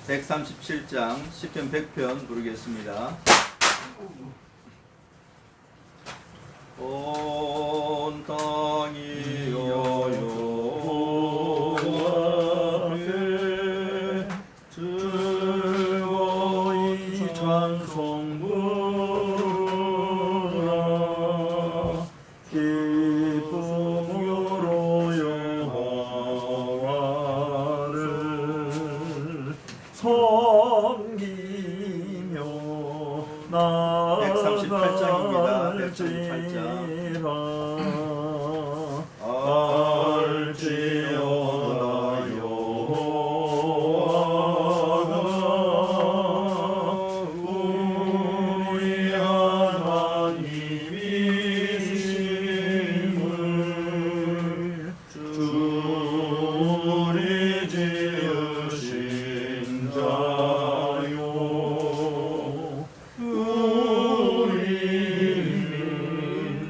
137장 시편 100편 부르겠습니다. 온 땅이 여호와 앞에 즐거이 찬송 부르라. 기쁨으로 여호와를 섬기며 나아갈지어다. 138장입니다. 알지어다. 여호와가 우리 하나님이심을 주리 지으신 자요. 우리는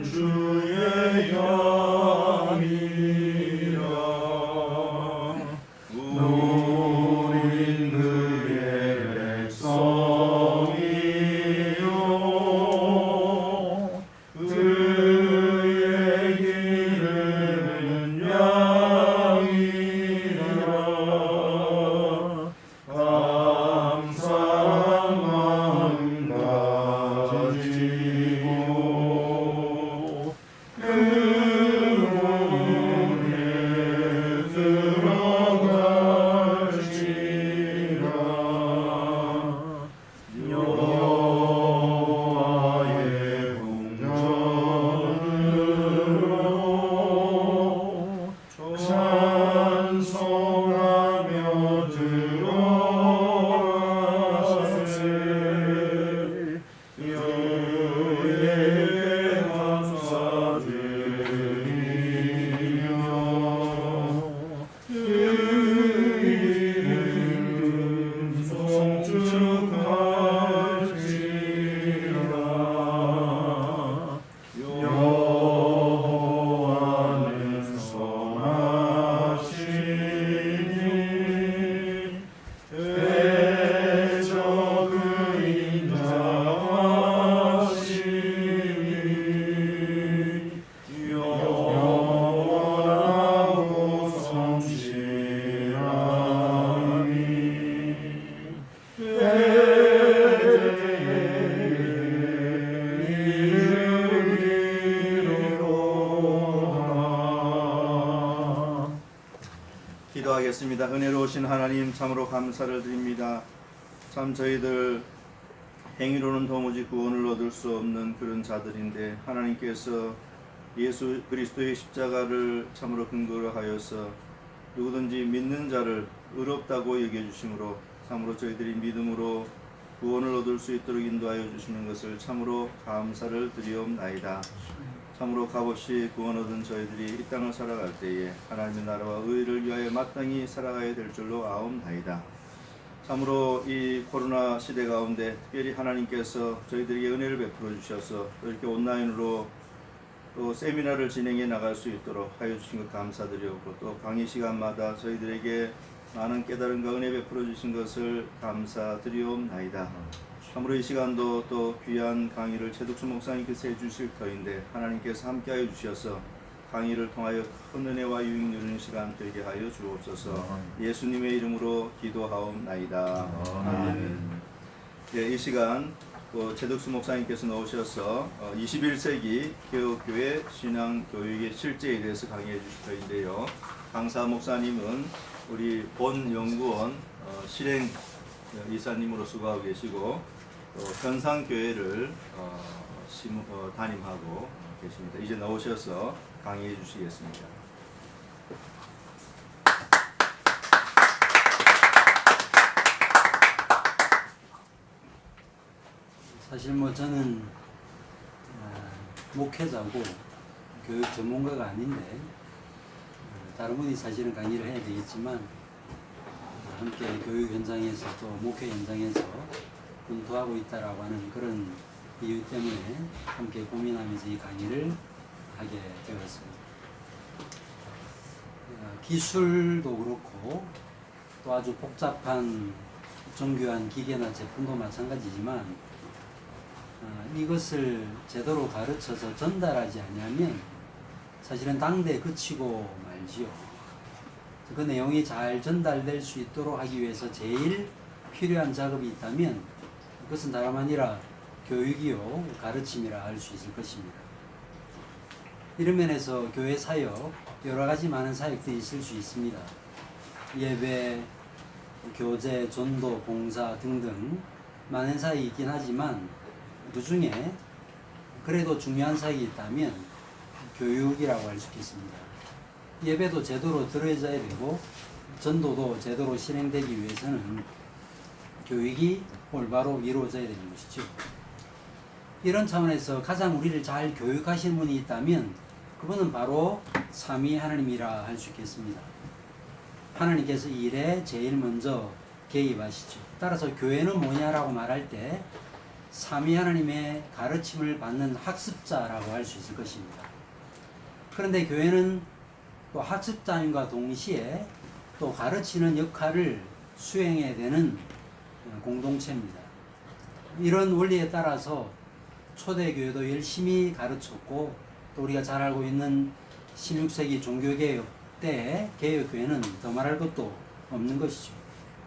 주의 양이라. 우린 그의 백성이요 그의 기르는 양이라. 감사한 마음 가지고 그 문에 들어갈지라. 여호와의 궁전으로 찬송하며 들어가세. 주에게 감사드리며 그 이름 송축할지라. 여호와는 선하시니 대저 그인 자하시니 영원하고 성실하니 이르리로다. 기도하겠습니다. 은혜로우신 하나님, 참으로 감사를 드립니다. 참 저희들 행위로는 도무지 구원을 얻을 수 없는 그런 자들인데 하나님께서 예수 그리스도의 십자가를 참으로 근거로 하여서 누구든지 믿는 자를 의롭다고 여겨주심으로 참으로 저희들이 믿음으로 구원을 얻을 수 있도록 인도하여 주시는 것을 참으로 감사를 드리옵나이다. 참으로 값없이 구원 얻은 저희들이 이 땅을 살아갈 때에 하나님의 나라와 의를 위하여 마땅히 살아가야 될 줄로 아옵나이다. 참으로 이 코로나 시대 가운데 특별히 하나님께서 저희들에게 은혜를 베풀어 주셔서 또 이렇게 온라인으로 또 세미나를 진행해 나갈 수 있도록 하여 주신 것 감사드리고, 또 강의 시간마다 저희들에게 많은 깨달음과 은혜 베풀어 주신 것을 감사드리옵나이다. 참으로 이 시간도 또 귀한 강의를 최덕수 목사님께서 해주실 터인데 하나님께서 함께하여 주셔서 강의를 통하여 큰 은혜와 유익 누리는 시간 되게 하여 주옵소서. 예수님의 이름으로 기도하옵나이다. 아멘. 네, 이 시간 최덕수 목사님께서 나오셔서 21세기 개혁교회 신앙교육의 실제에 대해서 강의해 주실 터인데요. 강사 목사님은 우리 본 연구원 실행 이사님으로 수고하고 계시고 현상교회를 담임하고 계십니다. 이제 나오셔서 강의해 주시겠습니다. 사실 저는 목회자고 교육 전문가가 아닌데 다른 분이 사실은 강의를 해야 되겠지만 함께 교육 현장에서 또 목회 현장에서 분투하고 있다라고 하는 그런 이유 때문에 함께 고민하면서 이 강의를 하게 되었습니다. 기술도 그렇고 또 아주 복잡한 정교한 기계나 제품도 마찬가지지만 이것을 제대로 가르쳐서 전달하지 않으면 사실은 당대에 그치고 말지요. 그 내용이 잘 전달될 수 있도록 하기 위해서 제일 필요한 작업이 있다면 그것은 다름 아니라 교육이요 가르침이라 할 수 있을 것입니다. 이런 면에서 교회 사역 여러 가지 많은 사역들이 있을 수 있습니다. 예배, 교제, 전도, 봉사 등등 많은 사역이 있긴 하지만 그 중에 그래도 중요한 사역이 있다면 교육이라고 할 수 있겠습니다. 예배도 제대로 들어져야 되고 전도도 제대로 실행되기 위해서는 교육이 올바로 이루어져야 되는 것이죠. 이런 차원에서 가장 우리를 잘 교육하시는 분이 있다면 그분은 바로 삼위 하나님이라 할 수 있겠습니다. 하나님께서 이 일에 제일 먼저 개입하시죠. 따라서 교회는 뭐냐라고 말할 때 삼위 하나님의 가르침을 받는 학습자라고 할 수 있을 것입니다. 그런데 교회는 또 학습자임과 동시에 또 가르치는 역할을 수행해야 되는 공동체입니다. 이런 원리에 따라서 초대교회도 열심히 가르쳤고 또 우리가 잘 알고 있는 16세기 종교개혁 때의 개혁교회는 더 말할 것도 없는 것이죠.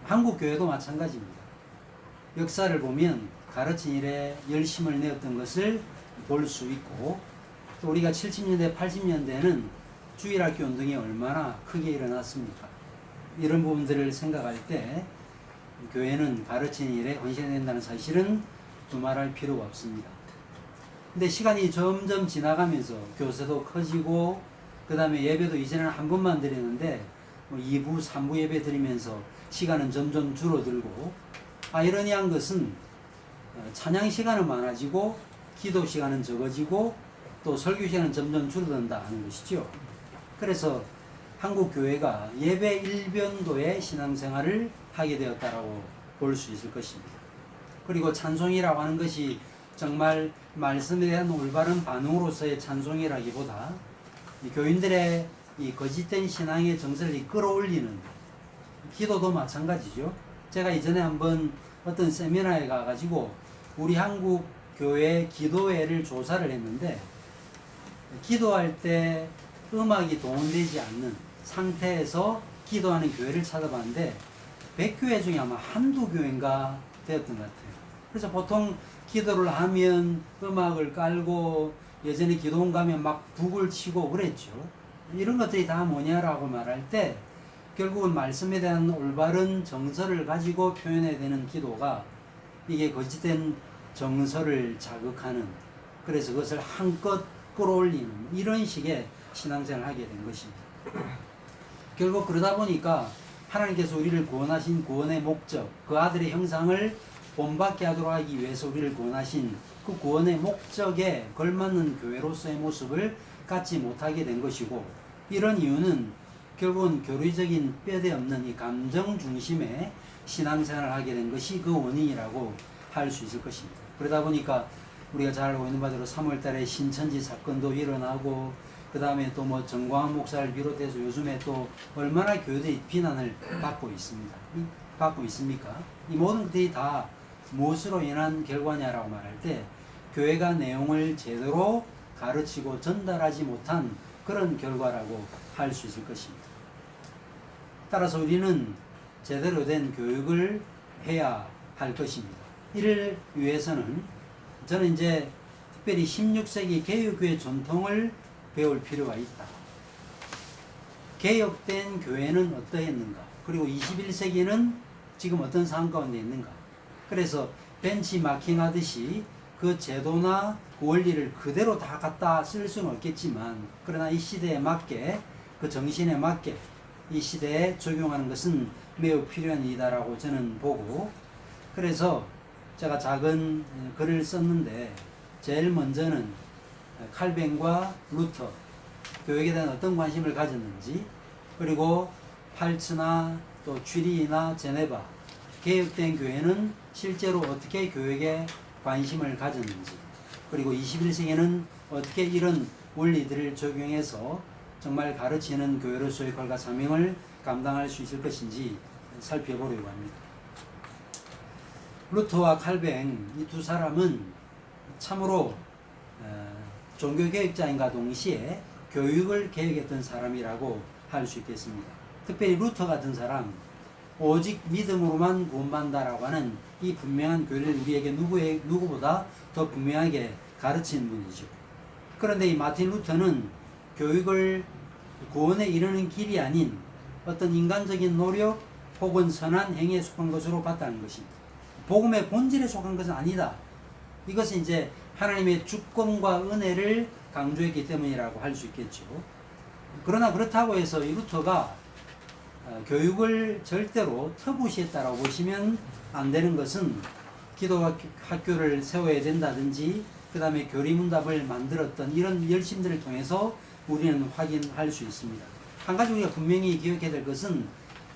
한국교회도 마찬가지입니다. 역사를 보면 가르친 일에 열심을 내었던 것을 볼 수 있고 또 우리가 70년대, 80년대는 주일학교 운동이 얼마나 크게 일어났습니까? 이런 부분들을 생각할 때 교회는 가르치는 일에 헌신된다는 사실은 두말할 필요가 없습니다. 근데 시간이 점점 지나가면서 교세도 커지고 그 다음에 예배도 이제는 한 번만 드리는데 2부, 3부 예배 드리면서 시간은 점점 줄어들고 아이러니한 것은 찬양 시간은 많아지고 기도 시간은 적어지고 또 설교 시간은 점점 줄어든다 하는 것이죠. 그래서 한국 교회가 예배 일변도의 신앙생활을 하게 되었다라고 볼 수 있을 것입니다. 그리고 찬송이라고 하는 것이 정말 말씀에 대한 올바른 반응으로서의 찬송이라기보다 이 교인들의 이 거짓된 신앙의 정서를 끌어올리는 기도도 마찬가지죠. 제가 이전에 한번 어떤 세미나에 가가지고 우리 한국 교회 기도회를 조사를 했는데 기도할 때 음악이 동원되지 않는 상태에서 기도하는 교회를 찾아봤는데 100교회 중에 아마 한두 교회인가 되었던 것 같아요. 그래서 보통 기도를 하면 음악을 깔고 예전에 기도원 가면 막 북을 치고 그랬죠. 이런 것들이 다 뭐냐라고 말할 때 결국은 말씀에 대한 올바른 정서를 가지고 표현해야 되는 기도가 이게 거짓된 정서를 자극하는 그래서 그것을 한껏 끌어올리는 이런 식의 신앙생활을 하게 된 것입니다. 결국 그러다 보니까 하나님께서 우리를 구원하신 구원의 목적, 그 아들의 형상을 본받게 하도록 하기 위해서 우리를 구원하신 그 구원의 목적에 걸맞는 교회로서의 모습을 갖지 못하게 된 것이고 이런 이유는 결국은 교리적인 뼈대 없는 이 감정 중심의 신앙생활을 하게 된 것이 그 원인이라고 할 수 있을 것입니다. 그러다 보니까 우리가 잘 알고 있는 바대로 3월달에 신천지 사건도 일어나고 그 다음에 또 뭐 정광훈 목사를 비롯해서 요즘에 또 얼마나 교회들이 비난을 받고 있습니다. 받고 있습니까? 이 모든 것들이 다 무엇으로 인한 결과냐라고 말할 때 교회가 내용을 제대로 가르치고 전달하지 못한 그런 결과라고 할 수 있을 것입니다. 따라서 우리는 제대로 된 교육을 해야 할 것입니다. 이를 위해서는 저는 이제 특별히 16세기 개혁교회 전통을 배울 필요가 있다. 개혁된 교회는 어떠했는가? 그리고 21세기는 지금 어떤 상황 가운데 있는가? 그래서 벤치마킹 하듯이 그 제도나 그 원리를 그대로 다 갖다 쓸 수는 없겠지만 그러나 이 시대에 맞게 그 정신에 맞게 이 시대에 적용하는 것은 매우 필요한 일이다라고 저는 보고 그래서 제가 작은 글을 썼는데 제일 먼저는 칼뱅과 루터 교육에 대한 어떤 관심을 가졌는지 그리고 팔츠나 또 취리나 제네바 개혁된 교회는 실제로 어떻게 교육에 관심을 가졌는지 그리고 21세기에는 어떻게 이런 원리들을 적용해서 정말 가르치는 교회로서의 역할과 사명을 감당할 수 있을 것인지 살펴보려고 합니다. 루터와 칼뱅 이 두 사람은 참으로 종교개혁자인과 동시에 교육을 개혁했던 사람이라고 할 수 있겠습니다. 특별히 루터 같은 사람, 오직 믿음으로만 구원받는다라고 하는 이 분명한 교리를 우리에게 누구보다 더 분명하게 가르친 분이죠. 그런데 이 마틴 루터는 교육을 구원에 이르는 길이 아닌 어떤 인간적인 노력 혹은 선한 행위에 속한 것으로 봤다는 것입니다. 복음의 본질에 속한 것은 아니다. 이것은 이제 하나님의 주권과 은혜를 강조했기 때문이라고 할 수 있겠죠. 그러나 그렇다고 해서 이 루터가 교육을 절대로 터부시했다라고 보시면 안 되는 것은 기독학교를 세워야 된다든지 그 다음에 교리문답을 만들었던 이런 열심들을 통해서 우리는 확인할 수 있습니다. 한 가지 우리가 분명히 기억해야 될 것은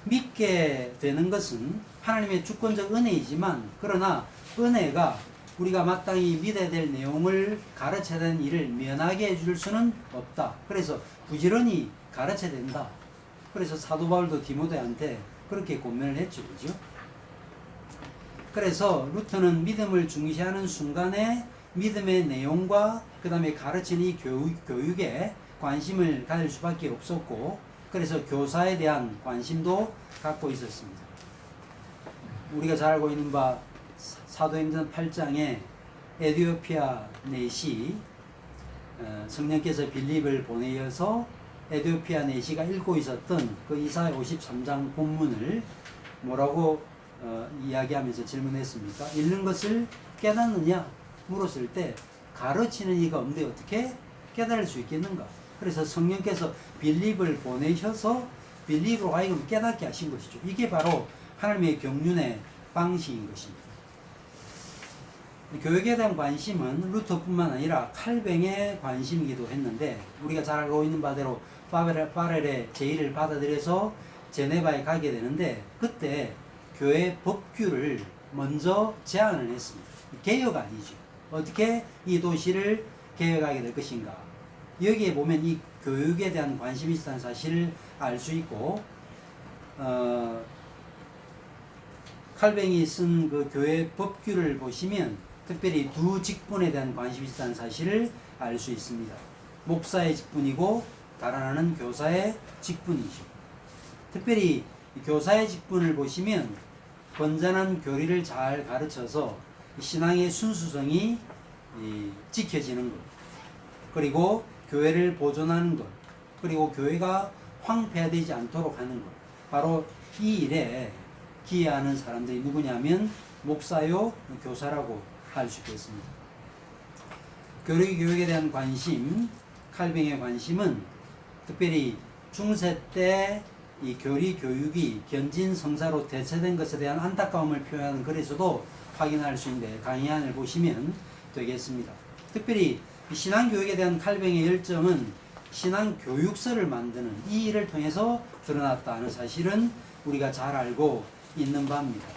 믿게 되는 것은 하나님의 주권적 은혜이지만 그러나 은혜가 우리가 마땅히 믿어야 될 내용을 가르쳐야 되는 일을 면하게 해줄 수는 없다. 그래서 부지런히 가르쳐야 된다. 그래서 사도 바울도 디모데한테 그렇게 권면을 했죠. 그죠? 그래서 루터는 믿음을 중시하는 순간에 믿음의 내용과 그 다음에 가르치는 이 교육에 관심을 가질 수밖에 없었고 그래서 교사에 대한 관심도 갖고 있었습니다. 우리가 잘 알고 있는 바 사도행전 8장에 에티오피아 내시 성령께서 빌립을 보내어서 에티오피아 내시가 읽고 있었던 그 이사야 53장 본문을 뭐라고 이야기하면서 질문했습니까? 읽는 것을 깨닫느냐 물었을 때 가르치는 이가 없는데 어떻게 깨달을 수 있겠는가? 그래서 성령께서 빌립을 보내셔서 빌립으로 하여금 깨닫게 하신 것이죠. 이게 바로 하나님의 경륜의 방식인 것입니다. 교육에 대한 관심은 루터뿐만 아니라 칼뱅의 관심이기도 했는데 우리가 잘 알고 있는 바대로 파렐의 제의를 받아들여서 제네바에 가게 되는데 그때 교회 법규를 먼저 제안을 했습니다. 개혁 아니죠. 어떻게 이 도시를 개혁하게 될 것인가. 여기에 보면 이 교육에 대한 관심이 있다는 사실을 알 수 있고 칼뱅이 쓴 그 교회 법규를 보시면 특별히 두 직분에 대한 관심이 있다는 사실을 알 수 있습니다. 목사의 직분이고 다른 하나는 교사의 직분이죠. 특별히 교사의 직분을 보시면 건전한 교리를 잘 가르쳐서 신앙의 순수성이 지켜지는 것, 그리고 교회를 보존하는 것, 그리고 교회가 황폐화되지 않도록 하는 것, 바로 이 일에 기여하는 사람들이 누구냐면 목사요 교사라고 할 수 있겠습니다. 교육에 대한 관심, 칼뱅의 관심은 특별히 중세 때 이 교육이 견진 성사로 대체된 것에 대한 안타까움을 표현하는 글에서도 확인할 수 있는데 강의안을 보시면 되겠습니다. 특별히 신앙교육에 대한 칼뱅의 열정은 신앙교육서를 만드는 이 일을 통해서 드러났다는 사실은 우리가 잘 알고 있는 바입니다.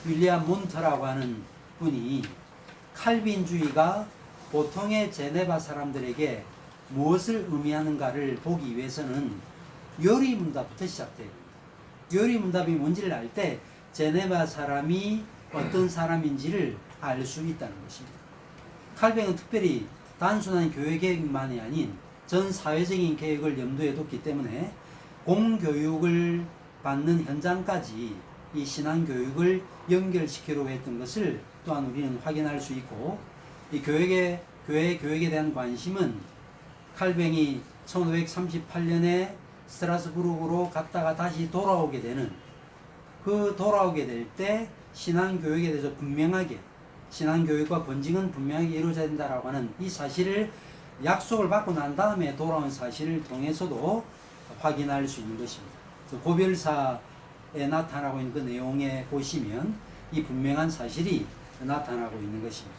윌리엄 몬터라고 하는 분이 칼빈주의가 보통의 제네바 사람들에게 무엇을 의미하는가를 보기 위해서는 요리문답부터 시작돼요. 요리문답이 뭔지를 알 때 제네바 사람이 어떤 사람인지를 알 수 있다는 것입니다. 칼뱅은 특별히 단순한 교회 개혁만이 아닌 전 사회적인 개혁을 염두에 뒀기 때문에 공교육을 받는 현장까지 이 신앙교육을 연결시키려고 했던 것을 또한 우리는 확인할 수 있고 이 교회 교육에 대한 관심은 칼뱅이 1538년에 스트라스부르크로 갔다가 다시 돌아오게 되는 돌아오게 될 때 신앙교육에 대해서 분명하게 신앙교육과 번징은 분명하게 이루어져야 된다라고 하는 이 사실을 약속을 받고 난 다음에 돌아온 사실을 통해서도 확인할 수 있는 것입니다. 고별사에 나타나고 있는 그 내용에 보시면 이 분명한 사실이 나타나고 있는 것입니다.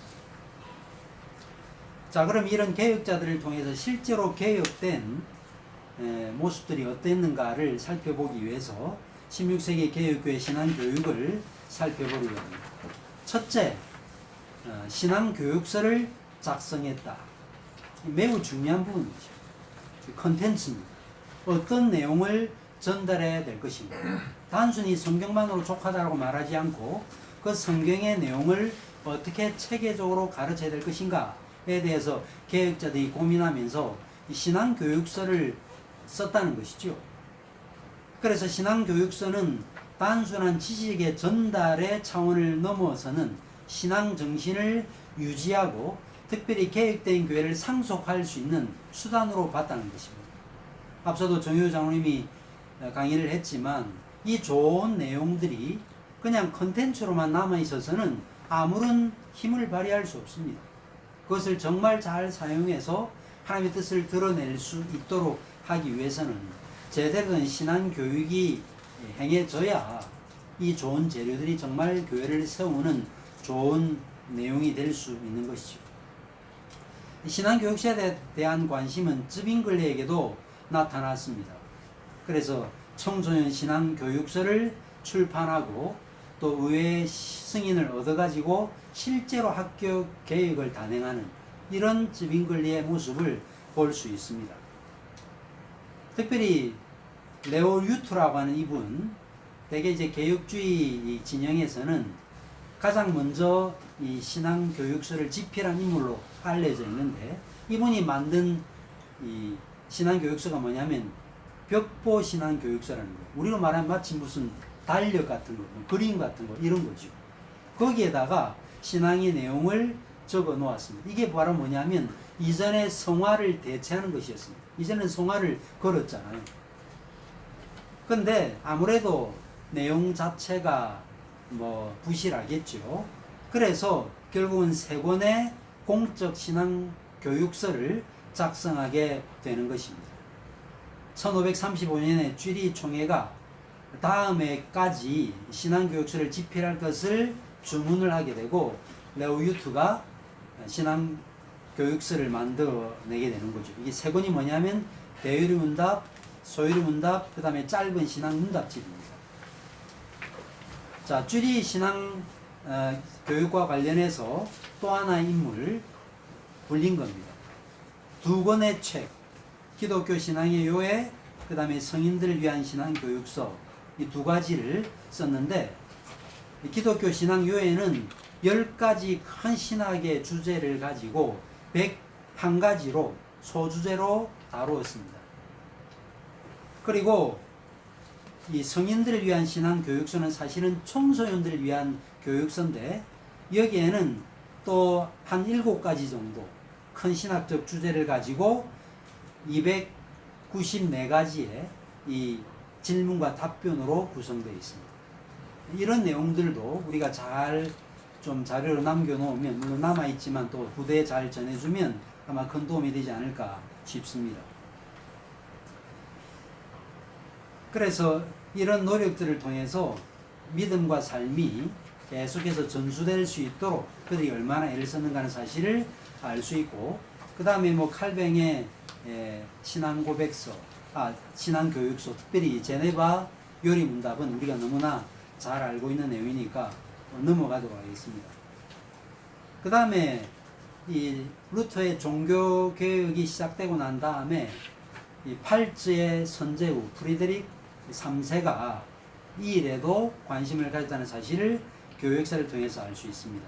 자, 그럼 이런 개혁자들을 통해서 실제로 개혁된 모습들이 어땠는가를 살펴보기 위해서 16세기 개혁교회 신앙교육을 살펴보려고 합니다. 첫째, 신앙교육서를 작성했다. 매우 중요한 부분이죠. 컨텐츠입니다. 어떤 내용을 전달해야 될 것인가. 단순히 성경만으로 족하다라고 말하지 않고 그 성경의 내용을 어떻게 체계적으로 가르쳐야 될 것인가에 대해서 개혁자들이 고민하면서 이 신앙교육서를 썼다는 것이죠. 그래서 신앙교육서는 단순한 지식의 전달의 차원을 넘어서는 신앙 정신을 유지하고 특별히 개혁된 교회를 상속할 수 있는 수단으로 봤다는 것입니다. 앞서도 정효 장로님이 강의를 했지만 이 좋은 내용들이 그냥 컨텐츠로만 남아 있어서는 아무런 힘을 발휘할 수 없습니다. 그것을 정말 잘 사용해서 하나님의 뜻을 드러낼 수 있도록 하기 위해서는 제대로 된 신앙 교육이 행해져야 이 좋은 재료들이 정말 교회를 세우는 좋은 내용이 될 수 있는 것이죠. 신앙 교육에 대한 관심은 쯔빙글레에게도 나타났습니다. 그래서 청소년 신앙 교육서를 출판하고 또 의회 승인을 얻어가지고 실제로 학교 개혁을 단행하는 이런 쯔빙글리의 모습을 볼 수 있습니다. 특별히 레오 유트라고 하는 이분, 대개 이제 개혁주의 진영에서는 가장 먼저 이 신앙 교육서를 집필한 인물로 알려져 있는데, 이분이 만든 이 신앙 교육서가 뭐냐면 벽보 신앙 교육서라는 거예요. 우리로 말하면 마치 무슨 달력 같은 거, 그림 같은 거 이런 거죠. 거기에다가 신앙의 내용을 적어 놓았습니다. 이게 바로 뭐냐면 이전의 성화를 대체하는 것이었습니다. 이전엔 성화를 걸었잖아요. 근데 아무래도 내용 자체가 뭐 부실하겠죠. 그래서 결국은 세 권의 공적 신앙 교육서를 작성하게 되는 것입니다. 1535년에 쥐리 총회가 다음해까지 신앙 교육서를 집필할 것을 주문을 하게 되고 레오 유트가 신앙 교육서를 만들어내게 되는 거죠. 이게 세 권이 뭐냐면 대유리 문답, 소유리 문답, 그 다음에 짧은 신앙 문답집입니다. 자, 쥐리 신앙 교육과 관련해서 또 하나의 인물을 불린 겁니다. 두 권의 책, 기독교 신앙의 요해, 그 다음에 성인들을 위한 신앙 교육서, 이 두 가지를 썼는데, 기독교 신앙 요해는 10가지 큰 신학의 주제를 가지고 101가지로 소주제로 다루었습니다. 그리고 이 성인들을 위한 신앙 교육서는 사실은 청소년들을 위한 교육서인데, 여기에는 또 한 7가지 정도 큰 신학적 주제를 가지고 294가지의 이 질문과 답변으로 구성되어 있습니다. 이런 내용들도 우리가 잘 좀 자료로 남겨놓으면, 물론 남아있지만 또 부대에 잘 전해주면 아마 큰 도움이 되지 않을까 싶습니다. 그래서 이런 노력들을 통해서 믿음과 삶이 계속해서 전수될 수 있도록 그들이 얼마나 애를 썼는가 하는 사실을 알 수 있고, 그 다음에 뭐 칼뱅의 신앙 고백서, 신앙 교육서, 특별히 제네바 요리 문답은 우리가 너무나 잘 알고 있는 내용이니까 넘어가도록 하겠습니다. 그 다음에 이 루터의 종교 개혁이 시작되고 난 다음에 이 팔츠의 선제후 프리드릭 3세가 이 일에도 관심을 가졌다는 사실을 교육사를 통해서 알 수 있습니다.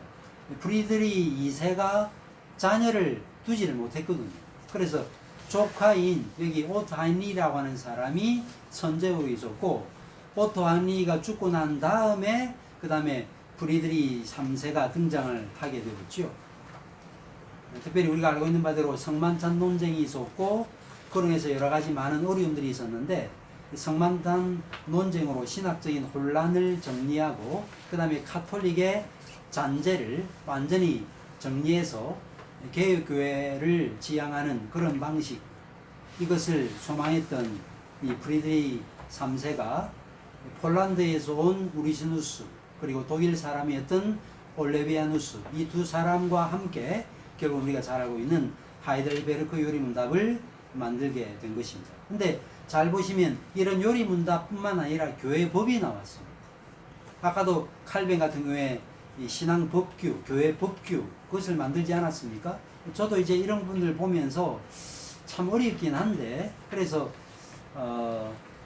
프리드릭 2세가 자녀를 두지를 못했거든요. 그래서 조카인 여기 오토 하인리라고 하는 사람이 선제후에 있었고, 오토 하인리가 죽고 난 다음에 그 다음에 프리드릭 3세가 등장을 하게 되었죠. 특별히 우리가 알고 있는 바대로 성만탄 논쟁이 있었고, 그로 인해서 여러 가지 많은 어려움들이 있었는데, 성만탄 논쟁으로 신학적인 혼란을 정리하고 그 다음에 카톨릭의 잔재를 완전히 정리해서 개혁교회를 지향하는 그런 방식, 이것을 소망했던 이 프리드리히 3세가 폴란드에서 온 우리시누스, 그리고 독일 사람이었던 올레비아누스, 이 두 사람과 함께 결국 우리가 잘 알고 있는 하이델베르크 요리문답을 만들게 된 것입니다. 근데 잘 보시면 이런 요리문답뿐만 아니라 교회법이 나왔습니다. 아까도 칼뱅 같은 경우에 이 신앙 법규, 교회 법규, 그것을 만들지 않았습니까? 저도 이제 이런 분들 보면서 참 어렵긴 한데, 그래서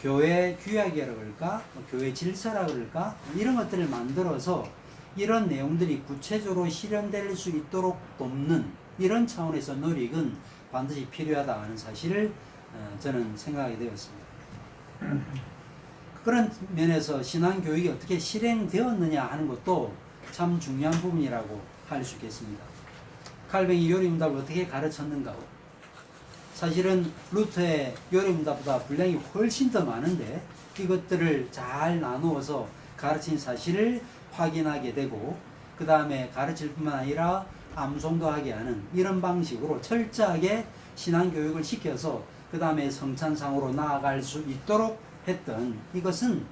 교회 규약이라 그럴까, 교회 질서라 그럴까, 이런 것들을 만들어서 이런 내용들이 구체적으로 실현될 수 있도록 돕는 이런 차원에서 노력은 반드시 필요하다 하는 사실을 저는 생각하게 되었습니다. 그런 면에서 신앙교육이 어떻게 실행되었느냐 하는 것도 참 중요한 부분이라고 할 수 있겠습니다. 칼뱅이 요리문답을 어떻게 가르쳤는가? 사실은 루터의 요리문답보다 분량이 훨씬 더 많은데 이것들을 잘 나누어서 가르친 사실을 확인하게 되고 그 다음에 가르칠 뿐만 아니라 암송도 하게 하는 이런 방식으로 철저하게 신앙교육을 시켜서 그 다음에 성찬상으로 나아갈 수 있도록 했던 이것은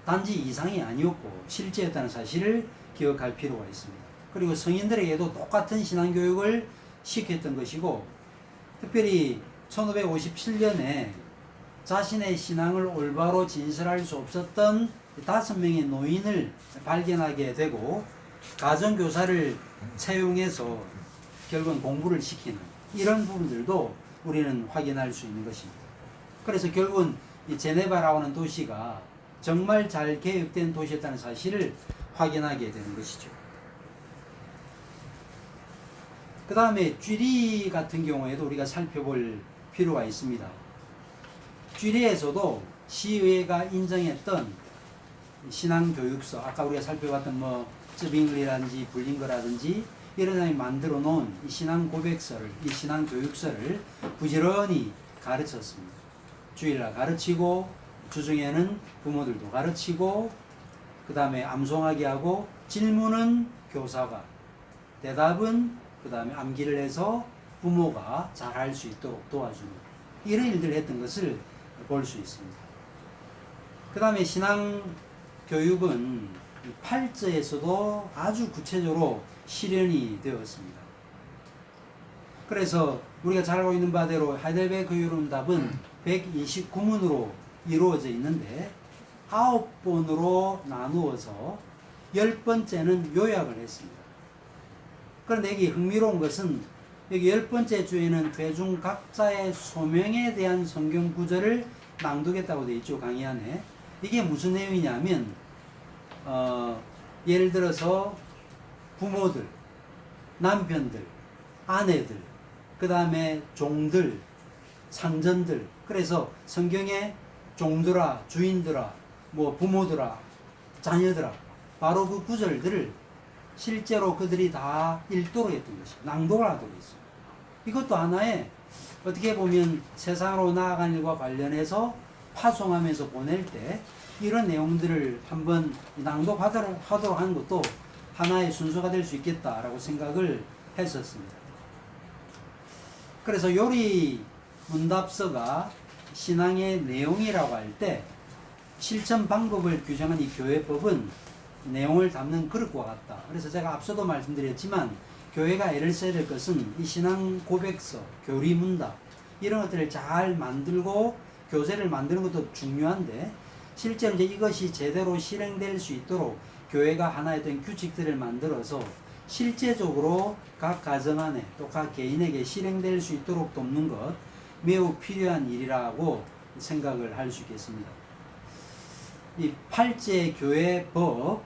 단지 이상이 아니었고 실제였다는 사실을 기억할 필요가 있습니다. 그리고 성인들에게도 똑같은 신앙교육을 시켰던 것이고 특별히 1557년에 자신의 신앙을 올바로 진술할 수 없었던 5명의 노인을 발견하게 되고 가정교사를 채용해서 결국은 공부를 시키는 이런 부분들도 우리는 확인할 수 있는 것입니다. 그래서 결국은 이 제네바라고 하는 도시가 정말 잘 개혁된 도시였다는 사실을 확인하게 되는 것이죠. 그 다음에 쥐리 같은 경우에도 우리가 살펴볼 필요가 있습니다. 쥐리에서도 시의회가 인정했던 신앙교육서, 아까 우리가 살펴봤던 쯔빙글이라든지 불링거라든지 이런 사람이 만들어 놓은 이 신앙고백서를, 이 신앙교육서를 부지런히 가르쳤습니다. 주일날 가르치고 주중에는 부모들도 가르치고 그 다음에 암송하게 하고 질문은 교사가, 대답은 그 다음에 암기를 해서 부모가 잘 할 수 있도록 도와주는 이런 일들을 했던 것을 볼 수 있습니다. 그 다음에 신앙교육은 8저에서도 아주 구체적으로 실현이 되었습니다. 그래서 우리가 잘 알고 있는 바대로 하이델베르크 요리문답은 129문으로 이루어져 있는데 9번으로 나누어서 10번째는 요약을 했습니다. 그런데 여기 흥미로운 것은 여기 10번째 주에는 회중 각자의 소명에 대한 성경 구절을 낭독했다고 되어 있죠, 강의 안에. 이게 무슨 내용이냐면 예를 들어서 부모들, 남편들, 아내들, 그 다음에 종들, 상전들. 그래서 성경에 종들아, 주인들아, 부모들아, 자녀들아, 바로 그 구절들을 실제로 그들이 다 읽도록 했던 것이고 낭독을 하도록 했어요. 이것도 하나의 어떻게 보면 세상으로 나아가는 일과 관련해서 파송하면서 보낼 때 이런 내용들을 한번 낭독하도록 하는 것도 하나의 순서가 될 수 있겠다라고 생각을 했었습니다. 그래서 요리 문답서가 신앙의 내용이라고 할 때 실천 방법을 규정한 이 교회법은 내용을 담는 그릇과 같다. 그래서 제가 앞서도 말씀드렸지만 교회가 애를 써야 될 것은 이 신앙 고백서, 교리 문답 이런 것들을 잘 만들고 교재를 만드는 것도 중요한데 실제로 이제 이것이 제대로 실행될 수 있도록 교회가 하나의 어떤 규칙들을 만들어서 실제적으로 각 가정 안에 또 각 개인에게 실행될 수 있도록 돕는 것 매우 필요한 일이라고 생각을 할 수 있겠습니다. 이 8제 교회법,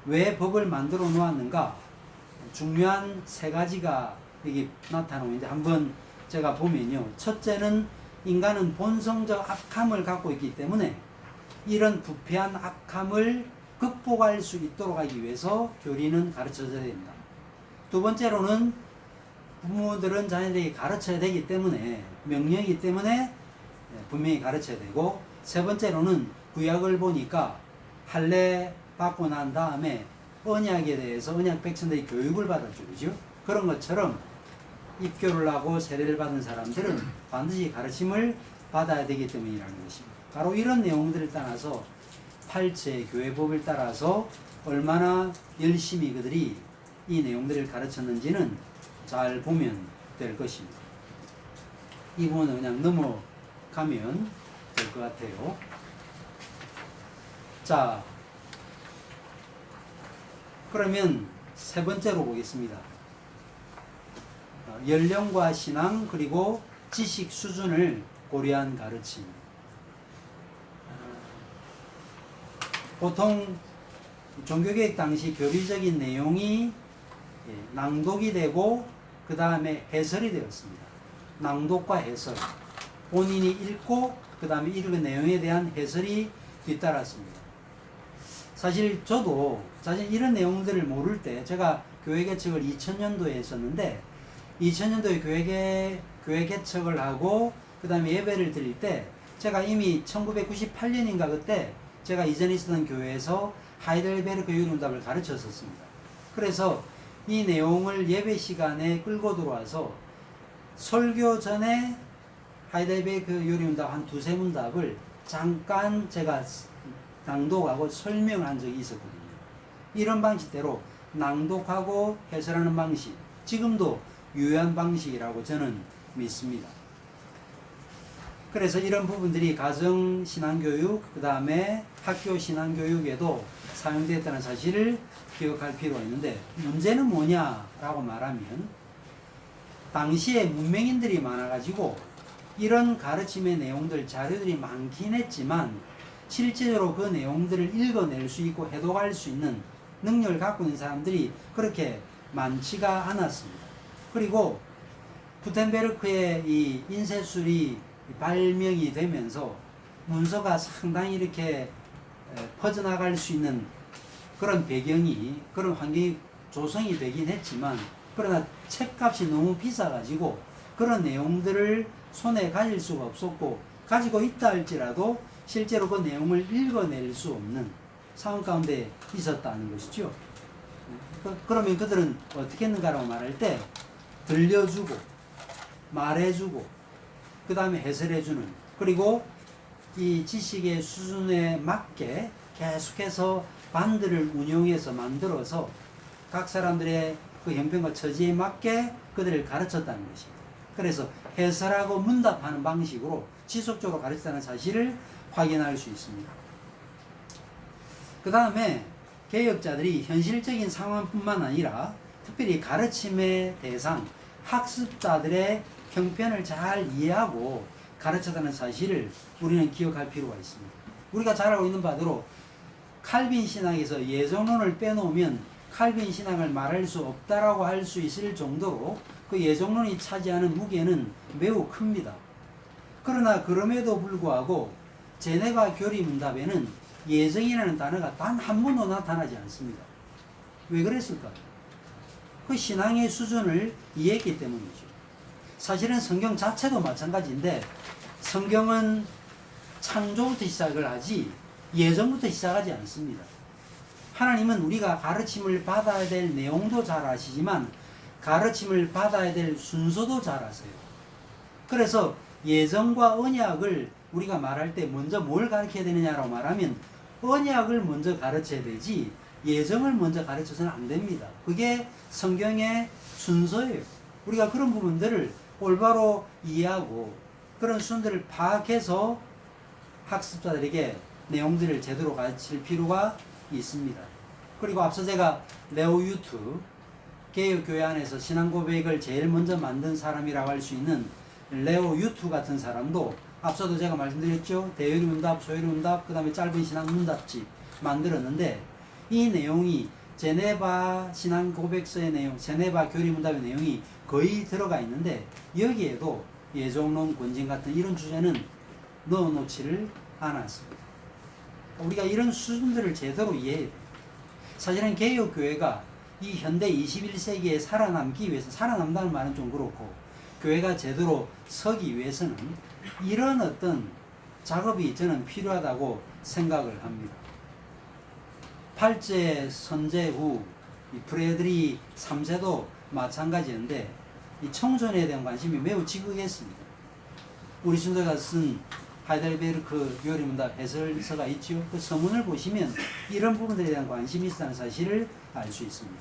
왜 법을 만들어 놓았는가? 중요한 3가지가 여기 나타나고 있는데 한번 제가 보면요. 첫째는 인간은 본성적 악함을 갖고 있기 때문에 이런 부패한 악함을 극복할 수 있도록 하기 위해서 교리는 가르쳐져야 된다. 두 번째로는 부모들은 자녀들에게 가르쳐야 되기 때문에 명령이기 때문에 분명히 가르쳐야 되고 세 번째로는 구약을 보니까 할례 받고 난 다음에 언약에 대해서 언약 백성들이 교육을 받았죠. 그죠? 그런 것처럼 입교를 하고 세례를 받은 사람들은 반드시 가르침을 받아야 되기 때문이라는 것입니다. 바로 이런 내용들을 따라서 8제 교회법을 따라서 얼마나 열심히 그들이 이 내용들을 가르쳤는지는 잘 보면 될 것입니다. 이 부분은 그냥 넘어가면 될 것 같아요. 자, 그러면 세 번째로 보겠습니다. 연령과 신앙 그리고 지식 수준을 고려한 가르침. 보통 종교개혁 당시 교리적인 내용이 낭독이 되고 그 다음에 해설이 되었습니다. 낭독과 해설. 본인이 읽고 그 다음에 읽은 내용에 대한 해설이 뒤따랐습니다. 사실 저도 사실 이런 내용들을 모를 때 제가 교회 개척을 2000년도에 했었는데 2000년도에 교회 개척을 하고 그 다음에 예배를 드릴 때 제가 이미 1998년인가 그때 제가 이전에 있었던 교회에서 하이델베르크 요리문답을 가르쳤었습니다. 그래서 이 내용을 예배 시간에 끌고 들어와서 설교 전에 하이델베르크 요리문답 한 두세 문답을 잠깐 제가 낭독하고 설명한 적이 있었거든요. 이런 방식대로 낭독하고 해설하는 방식, 지금도 유효한 방식이라고 저는 믿습니다. 그래서 이런 부분들이 가정 신앙교육, 그 다음에 학교 신앙교육에도 사용되었다는 사실을 기억할 필요가 있는데, 문제는 뭐냐라고 말하면 당시에 문맹인들이 많아가지고 이런 가르침의 내용들, 자료들이 많긴 했지만 실제로 그 내용들을 읽어낼 수 있고 해독할 수 있는 능력을 갖고 있는 사람들이 그렇게 많지가 않았습니다. 그리고 구텐베르크의 이 인쇄술이 발명이 되면서 문서가 상당히 이렇게 퍼져나갈 수 있는 그런 배경이, 그런 환경이 조성이 되긴 했지만, 그러나 책값이 너무 비싸가지고 그런 내용들을 손에 가질 수가 없었고, 가지고 있다 할지라도 실제로 그 내용을 읽어낼 수 없는 상황 가운데 있었다는 것이죠. 그러면 그들은 어떻게 했는가라고 말할 때 들려주고 말해주고 그 다음에 해설해주는, 그리고 이 지식의 수준에 맞게 계속해서 반들을 운용해서 만들어서 각 사람들의 그 형편과 처지에 맞게 그들을 가르쳤다는 것입니다. 그래서 해설하고 문답하는 방식으로 지속적으로 가르쳤다는 사실을 확인할 수 있습니다. 그 다음에 개혁자들이 현실적인 상황뿐만 아니라 특별히 가르침의 대상, 학습자들의 형편을 잘 이해하고 가르쳤다는 사실을 우리는 기억할 필요가 있습니다. 우리가 잘 알고 있는 바대로 칼빈 신학에서 예정론을 빼놓으면 칼빈 신학을 말할 수 없다라고 할 수 있을 정도로 그 예정론이 차지하는 무게는 매우 큽니다. 그러나 그럼에도 불구하고 제네바 교리문답에는 예정이라는 단어가 단 한 번도 나타나지 않습니다. 왜 그랬을까요? 그 신앙의 수준을 이해했기 때문이죠. 사실은 성경 자체도 마찬가지인데 성경은 창조부터 시작을 하지 예정부터 시작하지 않습니다. 하나님은 우리가 가르침을 받아야 될 내용도 잘 아시지만 가르침을 받아야 될 순서도 잘 아세요. 그래서 예정과 언약을 우리가 말할 때 먼저 뭘 가르쳐야 되느냐라고 말하면 언약을 먼저 가르쳐야 되지 예정을 먼저 가르쳐서는 안 됩니다. 그게 성경의 순서예요. 우리가 그런 부분들을 올바로 이해하고 그런 순서를 파악해서 학습자들에게 내용들을 제대로 가르칠 필요가 있습니다. 그리고 앞서 제가 레오 유트, 개혁교회 안에서 신앙고백을 제일 먼저 만든 사람이라고 할 수 있는 레오 유트 같은 사람도 앞서도 제가 말씀드렸죠. 대요리문답, 소요리문답, 그 다음에 짧은 신앙문답집 만들었는데 이 내용이 제네바 신앙고백서의 내용, 제네바 교리문답의 내용이 거의 들어가 있는데 여기에도 예정론, 권징 같은 이런 주제는 넣어놓지를 않았습니다. 우리가 이런 수준들을 제대로 이해해야 돼요. 사실은 개혁교회가 이 현대 21세기에 살아남기 위해서, 살아남다는 말은 좀 그렇고 교회가 제대로 서기 위해서는 이런 어떤 작업이 저는 필요하다고 생각을 합니다. 8제 선제 후 프레드리 3세도 마찬가지인데 이 청소년에 대한 관심이 매우 지극했습니다. 우리 순서가 쓴 하이델베르크 요리문답 해설서가 있죠. 그 서문을 보시면 이런 부분들에 대한 관심이 있다는 사실을 알 수 있습니다.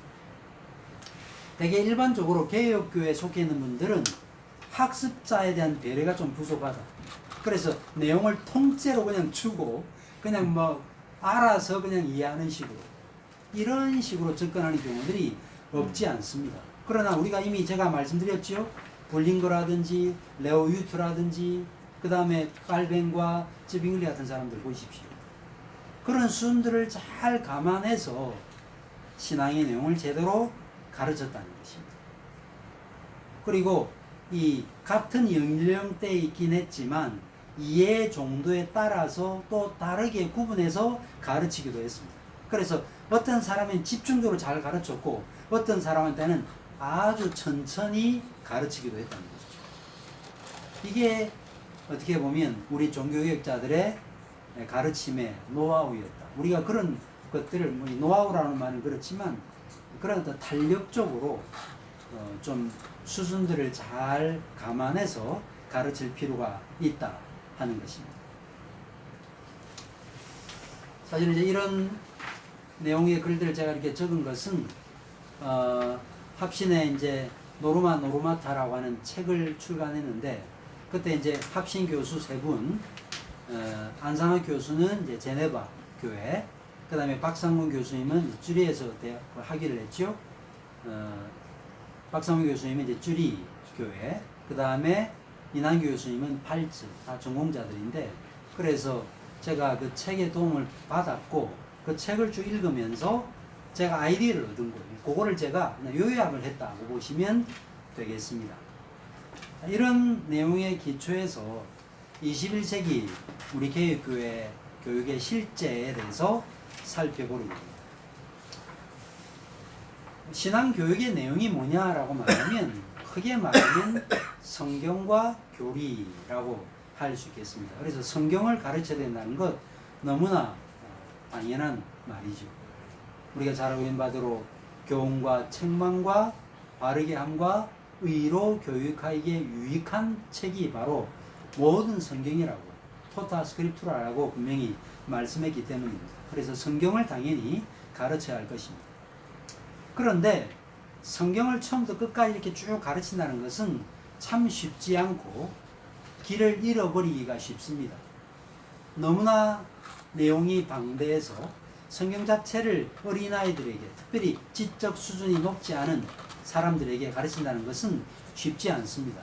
대개 일반적으로 개혁교회에 속해 있는 분들은 학습자에 대한 배려가 좀 부족하다. 그래서 내용을 통째로 그냥 주고 그냥 뭐 알아서 그냥 이해하는 식으로 이런 식으로 접근하는 경우들이 없지 않습니다. 그러나 우리가 이미 제가 말씀드렸죠. 블링거라든지 레오 유트라든지 그 다음에 칼벤과 쯔빙글리 같은 사람들 보십시오. 그런 수준들을 잘 감안해서 신앙의 내용을 제대로 가르쳤다는 것입니다. 그리고 이 같은 연령대에 있긴 했지만 이해 정도에 따라서 또 다르게 구분해서 가르치기도 했습니다. 그래서 어떤 사람은 집중적으로 잘 가르쳤고 어떤 사람한테는 아주 천천히 가르치기도 했다는 것이죠. 이게 어떻게 보면 우리 종교개혁자들의 가르침의 노하우였다. 우리가 그런 것들을 노하우라는 말은 그렇지만 그런 어떤 탄력적으로 좀 수준들을 잘 감안해서 가르칠 필요가 있다 하는 것입니다. 사실 이제 이런 내용의 글들을 제가 이렇게 적은 것은 합신의 이제 노르마타라고 하는 책을 출간했는데 그때 이제 합신 교수 세 분, 안상학 교수는 이제 제네바 교회, 그 다음에 박상문 교수님은 쭈리에서 학위를 했죠. 박상문 교수님은 이제 쭈리 교회, 그 다음에 이난규 교수님은 팔츠, 다 전공자들인데, 그래서 제가 그 책의 도움을 받았고, 그 책을 쭉 읽으면서 제가 아이디어를 얻은 거예요. 그거를 제가 요약을 했다고 보시면 되겠습니다. 이런 내용의 기초에서 21세기 우리 개혁교회 교육의 실제에 대해서 살펴보려고 합니다. 신앙교육의 내용이 뭐냐라고 말하면 크게 말하면 성경과 교리라고 할 수 있겠습니다. 그래서 성경을 가르쳐야 된다는 것 너무나 당연한 말이죠. 우리가 잘 알고 있는 바대로 교훈과 책망과 바르게 함과 의로 교육하기에 유익한 책이 바로 모든 성경이라고 토타 스크립투라라고 분명히 말씀했기 때문입니다. 그래서 성경을 당연히 가르쳐야 할 것입니다. 그런데 성경을 처음부터 끝까지 이렇게 쭉 가르친다는 것은 참 쉽지 않고 길을 잃어버리기가 쉽습니다. 너무나 내용이 방대해서 성경 자체를 어린아이들에게, 특별히 지적 수준이 높지 않은 사람들에게 가르친다는 것은 쉽지 않습니다.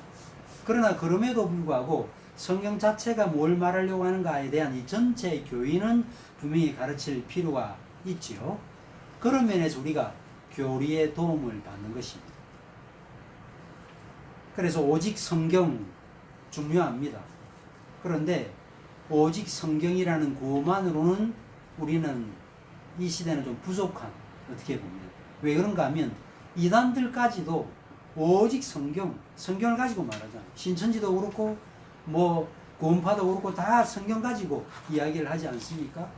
그러나 그럼에도 불구하고 성경 자체가 뭘 말하려고 하는가에 대한 이 전체 교리는 분명히 가르칠 필요가 있지요. 그런 면에서 우리가 교리의 도움을 받는 것입니다. 그래서 오직 성경 중요합니다. 그런데 오직 성경이라는 구호만으로는 우리는 이 시대는 좀 부족한, 어떻게 보면. 왜 그런가 하면 이단들까지도 오직 성경을 가지고 말하잖아요. 신천지도 그렇고 뭐 구원파도 그렇고 다 성경 가지고 이야기를 하지 않습니까?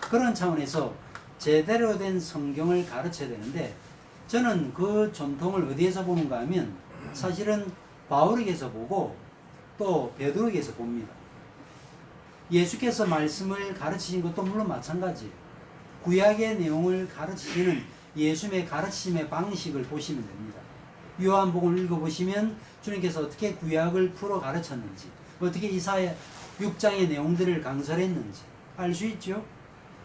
그런 차원에서 제대로 된 성경을 가르쳐야 되는데 저는 그 전통을 어디에서 보는가 하면 사실은 바울에게서 보고 또 베드로에게서 봅니다. 예수께서 말씀을 가르치신 것도 물론 마찬가지예요. 구약의 내용을 가르치시는 예수님의 가르치심의 방식을 보시면 됩니다. 요한복음을 읽어보시면 주님께서 어떻게 구약을 풀어 가르쳤는지, 어떻게 이사야 6장의 내용들을 강설했는지 알 수 있죠.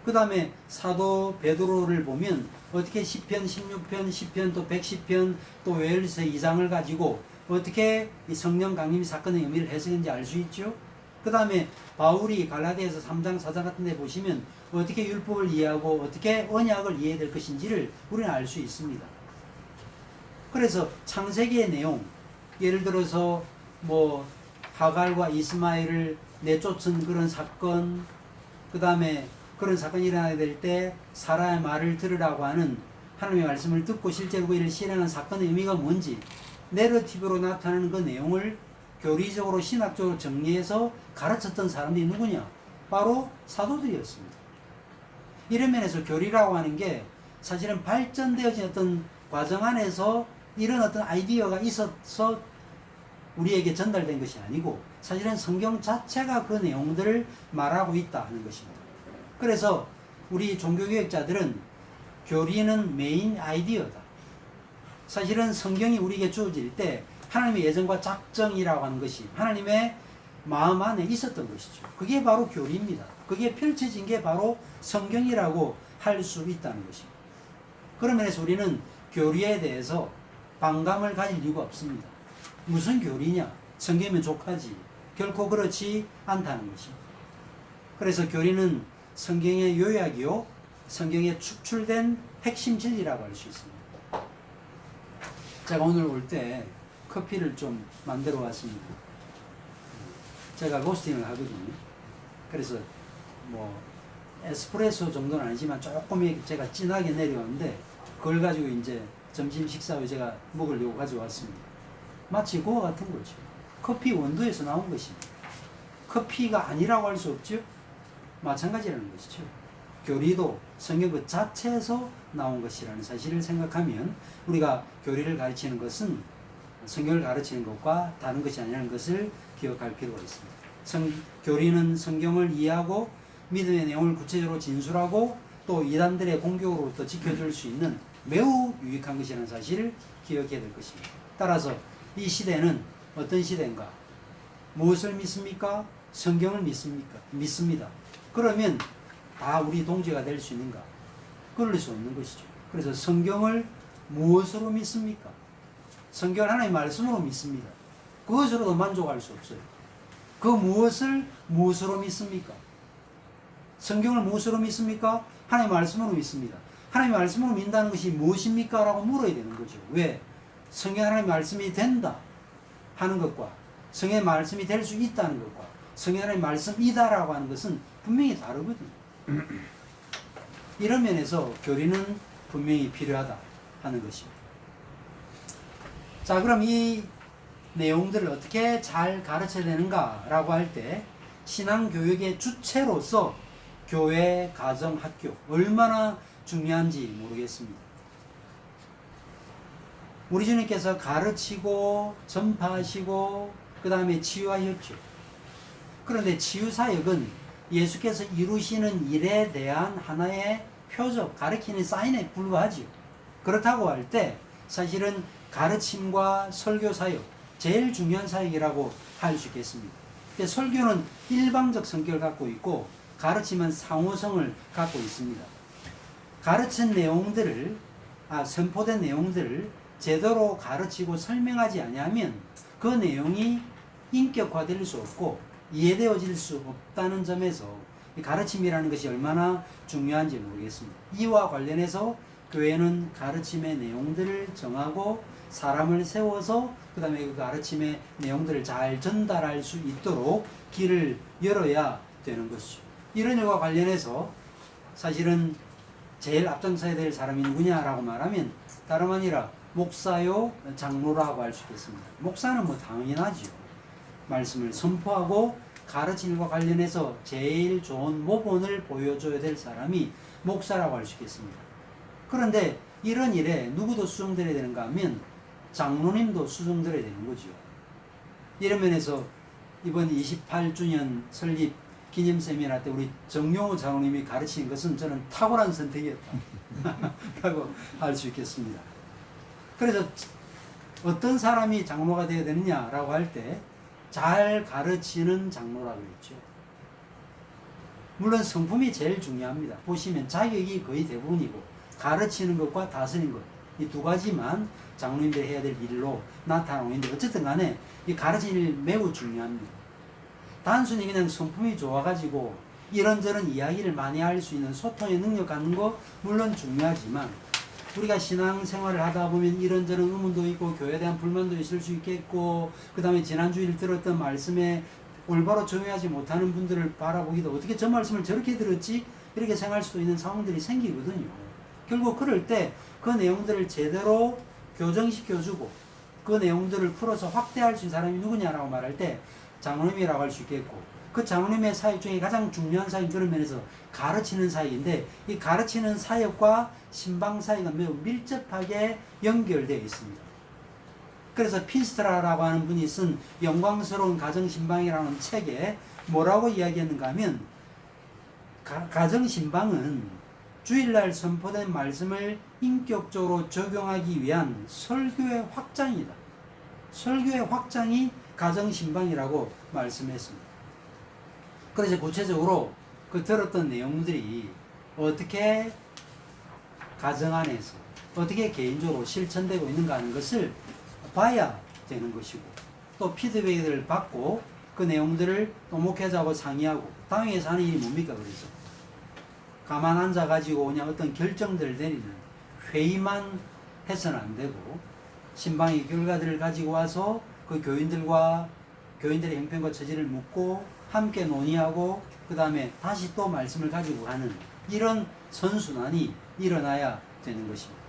그 다음에 사도 베드로를 보면 어떻게 시편 16편, 시편 또 110편 또 웨일스 2장을 가지고 어떻게 이 성령 강림 사건의 의미를 해석했는지 알 수 있죠. 그 다음에 바울이 갈라디아서 3장 4장 같은 데 보시면 어떻게 율법을 이해하고 어떻게 언약을 이해해야 될 것인지를 우리는 알 수 있습니다. 그래서 창세기의 내용, 예를 들어서 뭐 하갈과 이스마엘을 내쫓은 그런 사건, 그 다음에 그런 사건이 일어나게 될 때 사라의 말을 들으라고 하는 하나님의 말씀을 듣고 실제로 그 일을 실행한 사건의 의미가 뭔지 내러티브로 나타나는 그 내용을 교리적으로 신학적으로 정리해서 가르쳤던 사람들이 누구냐? 바로 사도들이었습니다. 이런 면에서 교리라고 하는 게 사실은 발전되어진 어떤 과정 안에서 이런 어떤 아이디어가 있어서 우리에게 전달된 것이 아니고 사실은 성경 자체가 그 내용들을 말하고 있다 하는 것입니다. 그래서 우리 종교개혁자들은 교리는 메인 아이디어다. 사실은 성경이 우리에게 주어질 때 하나님의 예정과 작정이라고 하는 것이 하나님의 마음 안에 있었던 것이죠. 그게 바로 교리입니다. 그게 펼쳐진 게 바로 성경이라고 할 수 있다는 것입니다. 그런 면에서 우리는 교리에 대해서 반감을 가질 이유가 없습니다. 무슨 교리냐? 성경이면 족하지. 결코 그렇지 않다는 것입니다. 그래서 교리는 성경의 요약이요, 성경에 축출된 핵심 진리라고 할 수 있습니다. 제가 오늘 올 때 커피를 좀 만들어 왔습니다. 제가 로스팅을 하거든요. 그래서 뭐 에스프레소 정도는 아니지만 조금 제가 진하게 내려왔는데 그걸 가지고 이제 점심 식사 후에 제가 먹으려고 가져왔습니다. 마치 그와 같은 거죠. 커피 원두에서 나온 것입니다. 커피가 아니라고 할 수 없죠. 마찬가지라는 것이죠. 교리도 성경 그 자체에서 나온 것이라는 사실을 생각하면 우리가 교리를 가르치는 것은 성경을 가르치는 것과 다른 것이 아니라는 것을 기억할 필요가 있습니다. 교리는 성경을 이해하고 믿음의 내용을 구체적으로 진술하고 또 이단들의 공격으로부터 지켜줄 수 있는 매우 유익한 것이라는 사실을 기억해야 될 것입니다. 따라서 이 시대는 어떤 시대인가? 무엇을 믿습니까? 성경을 믿습니까? 믿습니다. 그러면 다 우리 동지가 될 수 있는가? 그럴 수 없는 것이죠. 그래서 성경을 무엇으로 믿습니까? 성경을 하나님의 말씀으로 믿습니다. 그것으로도 만족할 수 없어요. 그 무엇을 무엇으로 믿습니까? 성경을 무엇으로 믿습니까? 하나님의 말씀으로 믿습니다. 하나님의 말씀으로 믿는다는 것이 무엇입니까? 라고 물어야 되는 거죠. 왜? 성경 하나님의 말씀이 된다 하는 것과 성경의 말씀이 될 수 있다는 것과 성경 하나님의 말씀이다라고 하는 것은 분명히 다르거든요. 이런 면에서 교리는 분명히 필요하다 하는 것입니다. 자, 그럼 이 내용들을 어떻게 잘 가르쳐야 되는가라고 할 때 신앙교육의 주체로서 교회, 가정, 학교 얼마나 중요한지 모르겠습니다. 우리 주님께서 가르치고 전파하시고 그 다음에 치유하셨죠. 그런데 치유사역은 예수께서 이루시는 일에 대한 하나의 표적, 가르치는 사인에 불과하죠. 그렇다고 할 때 사실은 가르침과 설교사역, 제일 중요한 사역이라고 할 수 있겠습니다. 설교는 일방적 성격을 갖고 있고 가르침은 상호성을 갖고 있습니다. 가르친 내용들을, 선포된 내용들을 제대로 가르치고 설명하지 아니하면 그 내용이 인격화될 수 없고 이해되어질 수 없다는 점에서 가르침이라는 것이 얼마나 중요한지 모르겠습니다. 이와 관련해서 교회는 가르침의 내용들을 정하고 사람을 세워서 그 다음에 그 가르침의 내용들을 잘 전달할 수 있도록 길을 열어야 되는 것이죠. 이런 일과 관련해서 사실은 제일 앞장서야 될 사람이 누구냐라고 말하면 다름 아니라 목사요, 장로라고 할 수 있겠습니다. 목사는 뭐 당연하죠. 말씀을 선포하고 가르침과 관련해서 제일 좋은 모본을 보여줘야 될 사람이 목사라고 할 수 있겠습니다. 그런데 이런 일에 누구도 수정되어야 되는가 하면 장로님도 수정되어야 되는 거죠. 이런 면에서 이번 28주년 설립 기념 세미나 때 우리 정용호 장로님이 가르친 것은 저는 탁월한 선택이었다 라고 할 수 있겠습니다. 그래서 어떤 사람이 장로가 되어야 되느냐라고 할 때 잘 가르치는 장로라고 했죠. 물론 성품이 제일 중요합니다. 보시면 자격이 거의 대부분이고 가르치는 것과 다스리는 것, 이 두 가지만 장로님들이 해야 될 일로 나타나고 있는데 어쨌든 간에 이 가르치는 일 매우 중요합니다. 단순히 그냥 성품이 좋아가지고 이런저런 이야기를 많이 할 수 있는 소통의 능력 갖는 거 물론 중요하지만 우리가 신앙생활을 하다 보면 이런저런 의문도 있고 교회에 대한 불만도 있을 수 있겠고 그 다음에 지난주일 들었던 말씀에 올바로 적용하지 못하는 분들을 바라보기도 어떻게 저 말씀을 저렇게 들었지? 이렇게 생각할 수도 있는 상황들이 생기거든요. 결국 그럴 때 그 내용들을 제대로 교정시켜주고 그 내용들을 풀어서 확대할 수 있는 사람이 누구냐라고 말할 때 장로님이라고 할 수 있겠고 그 장로님의 사역 중에 가장 중요한 사역이 그런 면에서 가르치는 사역인데 이 가르치는 사역과 신방 사역은 매우 밀접하게 연결되어 있습니다. 그래서 핀스트라라고 하는 분이 쓴 영광스러운 가정신방이라는 책에 뭐라고 이야기했는가 하면 가정신방은 주일날 선포된 말씀을 인격적으로 적용하기 위한 설교의 확장이다. 설교의 확장이 가정신방이라고 말씀했습니다. 그래서 구체적으로 그 들었던 내용들이 어떻게 가정 안에서 어떻게 개인적으로 실천되고 있는가 하는 것을 봐야 되는 것이고 또 피드백을 받고 그 내용들을 또 목회자하고 상의하고 당회에서 하는 일이 뭡니까? 그래서 가만 앉아가지고 그냥 어떤 결정들을 내리는 회의만 해서는 안 되고 신방의 결과들을 가지고 와서 그 교인들의 형편과 처지를 묻고 함께 논의하고 그 다음에 다시 또 말씀을 가지고 가는 이런 선순환이 일어나야 되는 것입니다.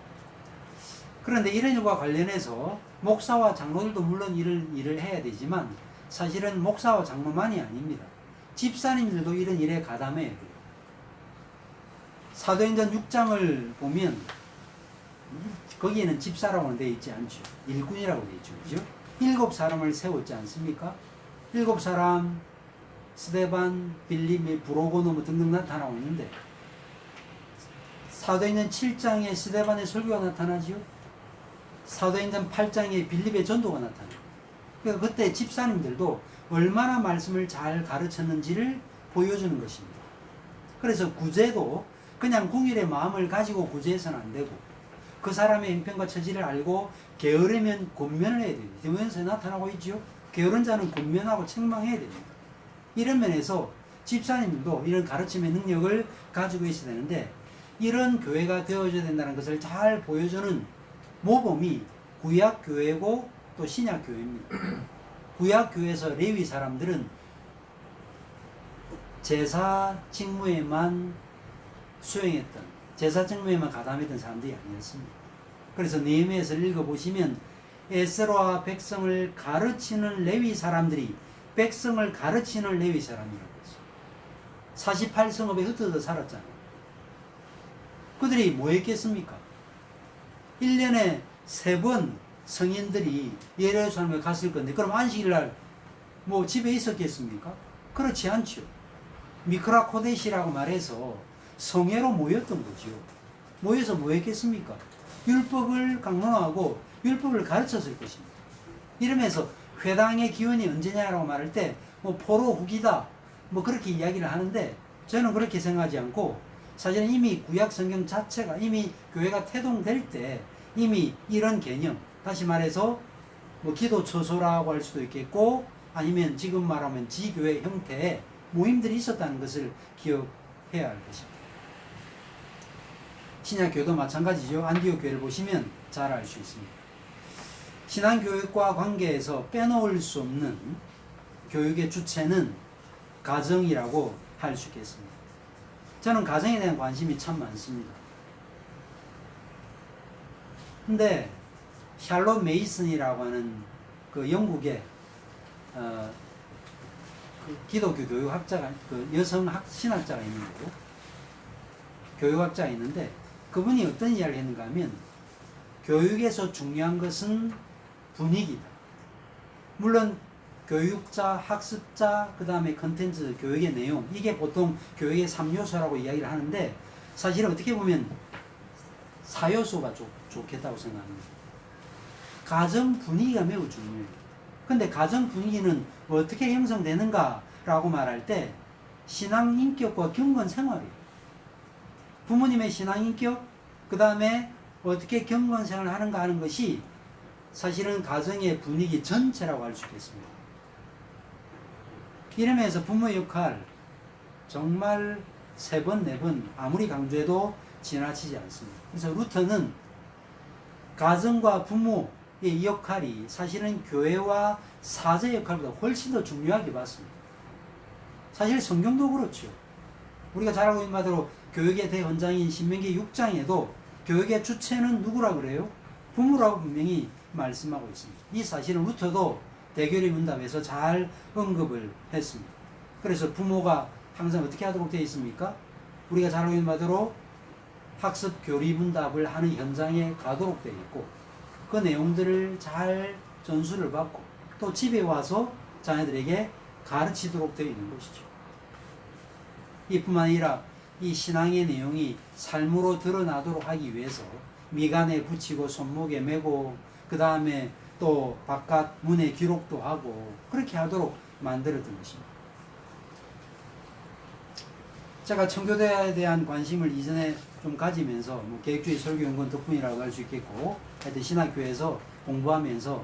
그런데 이런 일과 관련해서 목사와 장로들도 물론 일을 해야 되지만 사실은 목사와 장로만이 아닙니다. 집사님들도 이런 일에 가담해야 돼요. 사도행전 6장을 보면 거기에는 집사라고는 되어 있지 않죠. 일꾼이라고 되어 있죠. 그죠? 7사람을 세웠지 않습니까? 7사람, 스데반, 빌립, 브로고노 뭐 등등 나타나고 있는데 사도행전 7장에 스데반의 설교가 나타나죠. 사도행전 8장에 빌립의 전도가 나타나요. 그러니까 그때 집사님들도 얼마나 말씀을 잘 가르쳤는지를 보여주는 것입니다. 그래서 구제도 그냥 궁일의 마음을 가지고 구제해서는 안 되고 그 사람의 형편과 처지를 알고 게으르면 권면을 해야 됩니다. 디모데전서에 나타나고 있죠. 게으른 자는 권면하고 책망해야 됩니다. 이런 면에서 집사님도 이런 가르침의 능력을 가지고 있어야 되는데 이런 교회가 되어줘야 된다는 것을 잘 보여주는 모범이 구약교회고 또 신약교회입니다. 구약교회에서 레위 사람들은 제사 직무에만 수행했던, 제사 직무에만 가담했던 사람들이 아니었습니다. 그래서 느헤미야서를 읽어보시면 에스라와 백성을 가르치는 레위 사람들이 백성을 가르치는 레위 사람이라고 했어요. 48성읍에 흩어져 살았잖아요. 그들이 뭐 했겠습니까? 1년에 3번 성인들이 예루살렘에 갔을 건데 그럼 안식일날 뭐 집에 있었겠습니까? 그렇지 않죠. 미크라 코데시라고 말해서 성회로 모였던 거죠. 모여서 뭐 했겠습니까? 율법을 강론하고 율법을 가르쳤을 것입니다. 이러면서 회당의 기원이 언제냐라고 말할 때 뭐 포로 후기다 뭐 그렇게 이야기를 하는데 저는 그렇게 생각하지 않고 사실은 이미 구약 성경 자체가 이미 교회가 태동될 때 이미 이런 개념, 다시 말해서 뭐 기도 처소라고 할 수도 있겠고 아니면 지금 말하면 지교회 형태의 모임들이 있었다는 것을 기억해야 할 것입니다. 신약교회도 마찬가지죠. 안디옥 교회를 보시면 잘 알 수 있습니다. 신앙교육과 관계에서 빼놓을 수 없는 교육의 주체는 가정이라고 할 수 있겠습니다. 저는 가정에 대한 관심이 참 많습니다. 근데 샬롯 메이슨이라고 하는 그 영국의 그 기독교 교육학자가 그 여성 신학자가 있는 거고 교육학자가 있는데 그분이 어떤 이야기를 했는가 하면 교육에서 중요한 것은 분위기다. 물론 교육자, 학습자, 그 다음에 컨텐츠, 교육의 내용 이게 보통 교육의 3요소라고 이야기를 하는데 사실은 어떻게 보면 4요소가 좋겠다고 생각합니다. 가정 분위기가 매우 중요해요. 근데 가정 분위기는 어떻게 형성되는가라고 말할 때 신앙 인격과 경건 생활이에요. 부모님의 신앙 인격, 그 다음에 어떻게 경건 생활을 하는가 하는 것이 사실은 가정의 분위기 전체라고 할 수 있겠습니다. 이러면서 부모의 역할 정말 3번, 4번 아무리 강조해도 지나치지 않습니다. 그래서 루터는 가정과 부모의 역할이 사실은 교회와 사제 역할보다 훨씬 더 중요하게 봤습니다. 사실 성경도 그렇죠. 우리가 잘 알고 있는 바대로 교육의 대헌장인 신명기 6장에도 교육의 주체는 누구라 그래요? 부모라고 분명히 말씀하고 있습니다. 이 사실은 루터도 대교리 문답에서 잘 언급을 했습니다. 그래서 부모가 항상 어떻게 하도록 되어 있습니까? 우리가 잘 알고 있는 바대로 학습 교리 문답을 하는 현장에 가도록 되어 있고 그 내용들을 잘 전수를 받고 또 집에 와서 자녀들에게 가르치도록 되어 있는 것이죠. 이뿐만 아니라 이 신앙의 내용이 삶으로 드러나도록 하기 위해서 미간에 붙이고 손목에 메고 그 다음에 또 바깥 문에 기록도 하고 그렇게 하도록 만들었던 것입니다. 제가 청교도에 대한 관심을 이전에 좀 가지면서 뭐 계획주의 설교연구원 덕분이라고 할 수 있겠고 하여튼 신학교에서 공부하면서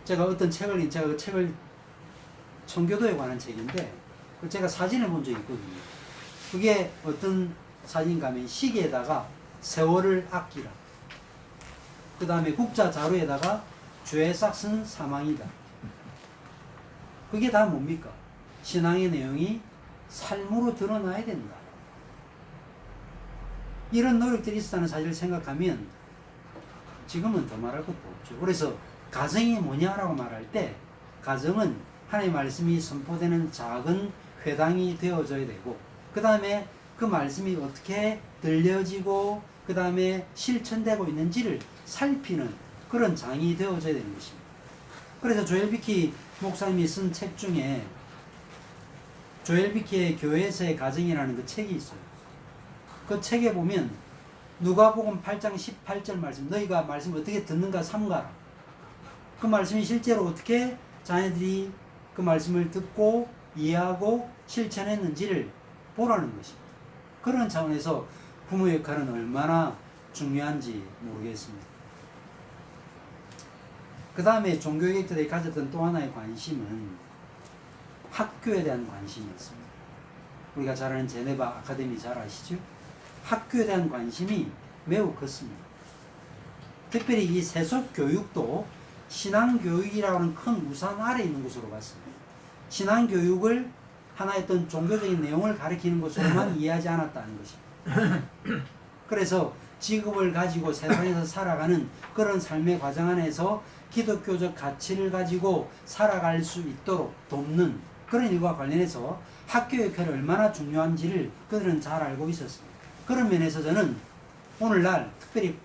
제가 어떤 책을 그 책을 청교도에 관한 책인데 제가 사진을 본 적이 있거든요. 그게 어떤 사진가 하면 시계에다가 세월을 아끼라. 그 다음에 국자 자루에다가 죄 싹슨 사망이다. 그게 다 뭡니까? 신앙의 내용이 삶으로 드러나야 된다. 이런 노력들이 있었다는 사실을 생각하면 지금은 더 말할 것도 없죠. 그래서 가정이 뭐냐라고 말할 때 가정은 하나님의 말씀이 선포되는 작은 회당이 되어져야 되고 그 다음에 그 말씀이 어떻게 들려지고 그 다음에 실천되고 있는지를 살피는 그런 장이 되어져야 되는 것입니다. 그래서 조엘 비키 목사님이 쓴 책 중에 조엘 비키의 교회에서의 가정이라는 그 책이 있어요. 그 책에 보면 누가복음 8장 18절 말씀, 너희가 말씀을 어떻게 듣는가 삼가라. 그 말씀이 실제로 어떻게 자녀들이 그 말씀을 듣고 이해하고 실천했는지를 보라는 것입니다. 그런 차원에서 부모의 역할은 얼마나 중요한지 모르겠습니다. 그 다음에 종교개혁자들이 가졌던 또 하나의 관심은 학교에 대한 관심이었습니다. 우리가 잘 아는 제네바 아카데미 잘 아시죠? 학교에 대한 관심이 매우 컸습니다. 특별히 이 세속 교육도 신앙교육이라고 하는 큰 우산 아래에 있는 곳으로 봤습니다. 신앙교육을 하나의 어떤 종교적인 내용을 가리키는 것으로만 이해하지 않았다는 것입니다. 그래서 직업을 가지고 세상에서 살아가는 그런 삶의 과정 안에서 기독교적 가치를 가지고 살아갈 수 있도록 돕는 그런 일과 관련해서 학교 역할이 얼마나 중요한지를 그들은 잘 알고 있었습니다. 그런 면에서 저는 오늘날 특별히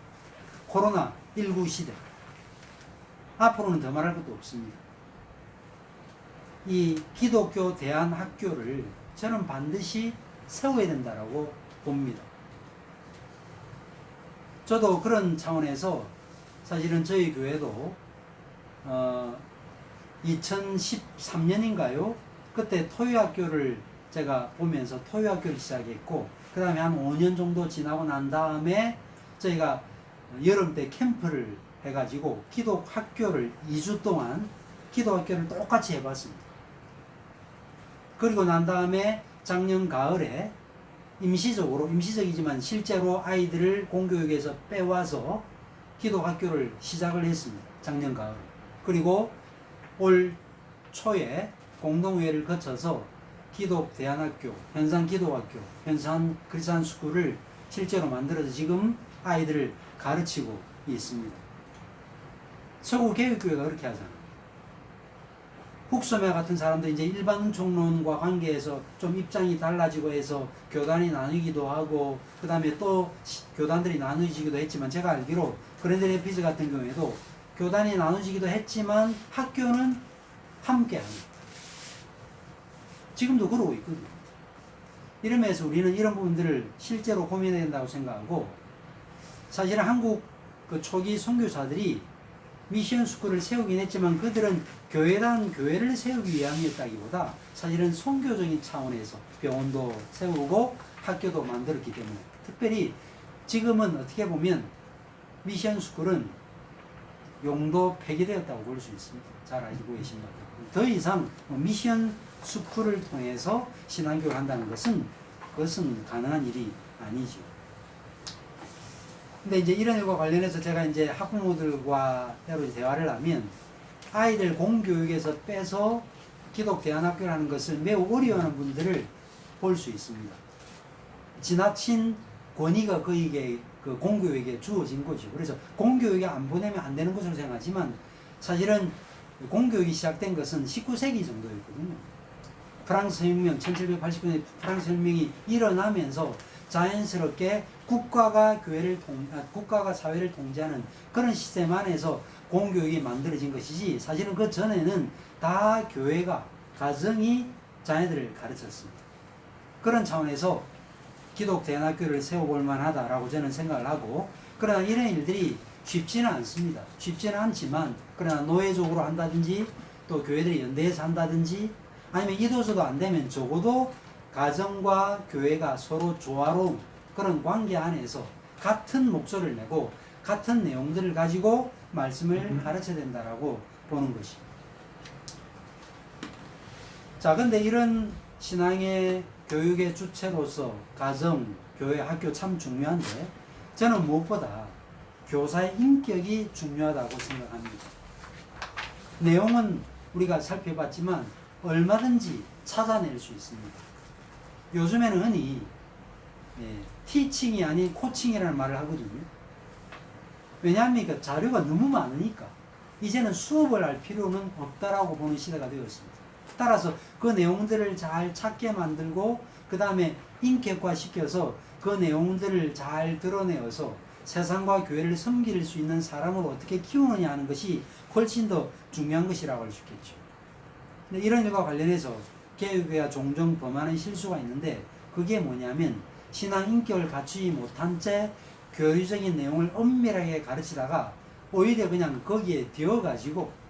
코로나19 시대 앞으로는 더 말할 것도 없습니다. 이 기독교 대안학교를 저는 반드시 세워야 된다고 봅니다. 저도 그런 차원에서 사실은 저희 교회도 2013년인가요? 그때 토요학교를 제가 보면서 토요학교를 시작했고 그 다음에 한 5년 정도 지나고 난 다음에 저희가 여름 때 캠프를 해가지고 기독학교를 2주 동안 기독학교를 똑같이 해봤습니다. 그리고 난 다음에 작년 가을에 임시적이지만 실제로 아이들을 공교육에서 빼와서 기독학교를 시작을 했습니다. 작년 가을. 그리고 올 초에 공동회의를 거쳐서 기독대안학교, 현산기독학교, 현산크리스찬스쿨을 실제로 만들어서 지금 아이들을 가르치고 있습니다. 서구개혁교회가 그렇게 하잖아요. 훅소매 같은 사람도 이제 일반 총론과 관계해서 좀 입장이 달라지고 해서 교단이 나누기도 하고 그 다음에 또 교단들이 나누어지기도 했지만 제가 알기로 그랜드 레피즈 같은 경우에도 교단이 나누어지기도 했지만 학교는 함께합니다. 지금도 그러고 있거든요. 이러면서 우리는 이런 부분들을 실제로 고민해야 된다고 생각하고 사실은 한국 그 초기 선교사들이 미션 스쿨을 세우긴 했지만 그들은 교회를 세우기 위함이었다기보다 사실은 선교적인 차원에서 병원도 세우고 학교도 만들었기 때문에 특별히 지금은 어떻게 보면 미션 스쿨은 용도 폐기되었다고 볼 수 있습니다. 잘 알고 계십니다. 더 이상 미션 스쿨을 통해서 신앙교육을 한다는 그것은 가능한 일이 아니죠. 근데 이제 이런 일과 관련해서 제가 이제 학부모들과 여러 대화를 하면 아이들 공교육에서 빼서 기독대안학교를 하는 것을 매우 어려워하는 분들을 볼 수 있습니다. 지나친 권위가 그에게 그 공교육에 주어진 거죠. 그래서 공교육에 안 보내면 안 되는 것으로 생각하지만 사실은 공교육이 시작된 것은 19세기 정도였거든요. 프랑스 혁명, 1789년에 프랑스 혁명이 일어나면서 자연스럽게 국가가 사회를 통제하는 그런 시스템 안에서 공교육이 만들어진 것이지 사실은 그 전에는 다 교회가 가정이 자녀들을 가르쳤습니다. 그런 차원에서 기독대안학교를 세워볼 만하다라고 저는 생각을 하고 그러나 이런 일들이 쉽지는 않습니다. 쉽지는 않지만 그러나 노예적으로 한다든지 또 교회들이 연대해서 한다든지 아니면 이도저도 안 되면 적어도 가정과 교회가 서로 조화로운 그런 관계 안에서 같은 목소리를 내고 같은 내용들을 가지고 말씀을 가르쳐야 된다라고 보는 것입니다. 자, 근데 이런 신앙의 교육의 주체로서 가정, 교회, 학교 참 중요한데 저는 무엇보다 교사의 인격이 중요하다고 생각합니다. 내용은 우리가 살펴봤지만 얼마든지 찾아낼 수 있습니다. 요즘에는 흔히 티칭이 아닌 코칭이라는 말을 하거든요. 왜냐하면 그 자료가 너무 많으니까 이제는 수업을 할 필요는 없다라고 보는 시대가 되었습니다. 따라서 그 내용들을 잘 찾게 만들고 그 다음에 인격화시켜서 그 내용들을 잘 드러내어서 세상과 교회를 섬길 수 있는 사람을 어떻게 키우느냐 하는 것이 훨씬 더 중요한 것이라고 할 수 있겠죠. 근데 이런 일과 관련해서 개혁교회가 종종 범하는 실수가 있는데 그게 뭐냐면 신앙 인격을 갖추지 못한 채 교리적인 내용을 엄밀하게 가르치다가 오히려 그냥 거기에 되어가지고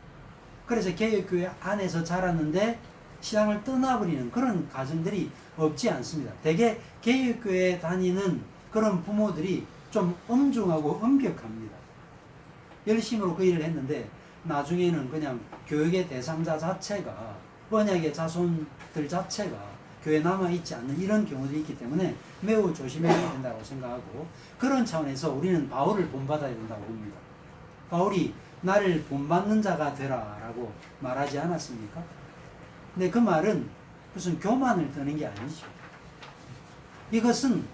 그래서 개혁교회 안에서 자랐는데 신앙을 떠나버리는 그런 가정들이 없지 않습니다. 대개 개혁교회에 다니는 그런 부모들이 좀 엄중하고 엄격합니다. 열심으로 그 일을 했는데 나중에는 그냥 교육의 대상자 자체가 언약의 자손들 자체가 교회에 남아있지 않는 이런 경우도 있기 때문에 매우 조심해야 된다고 생각하고 그런 차원에서 우리는 바울을 본받아야 된다고 봅니다. 바울이 나를 본받는 자가 되라 라고 말하지 않았습니까? 근데 그 말은 무슨 교만을 떠는 게 아니죠. 이것은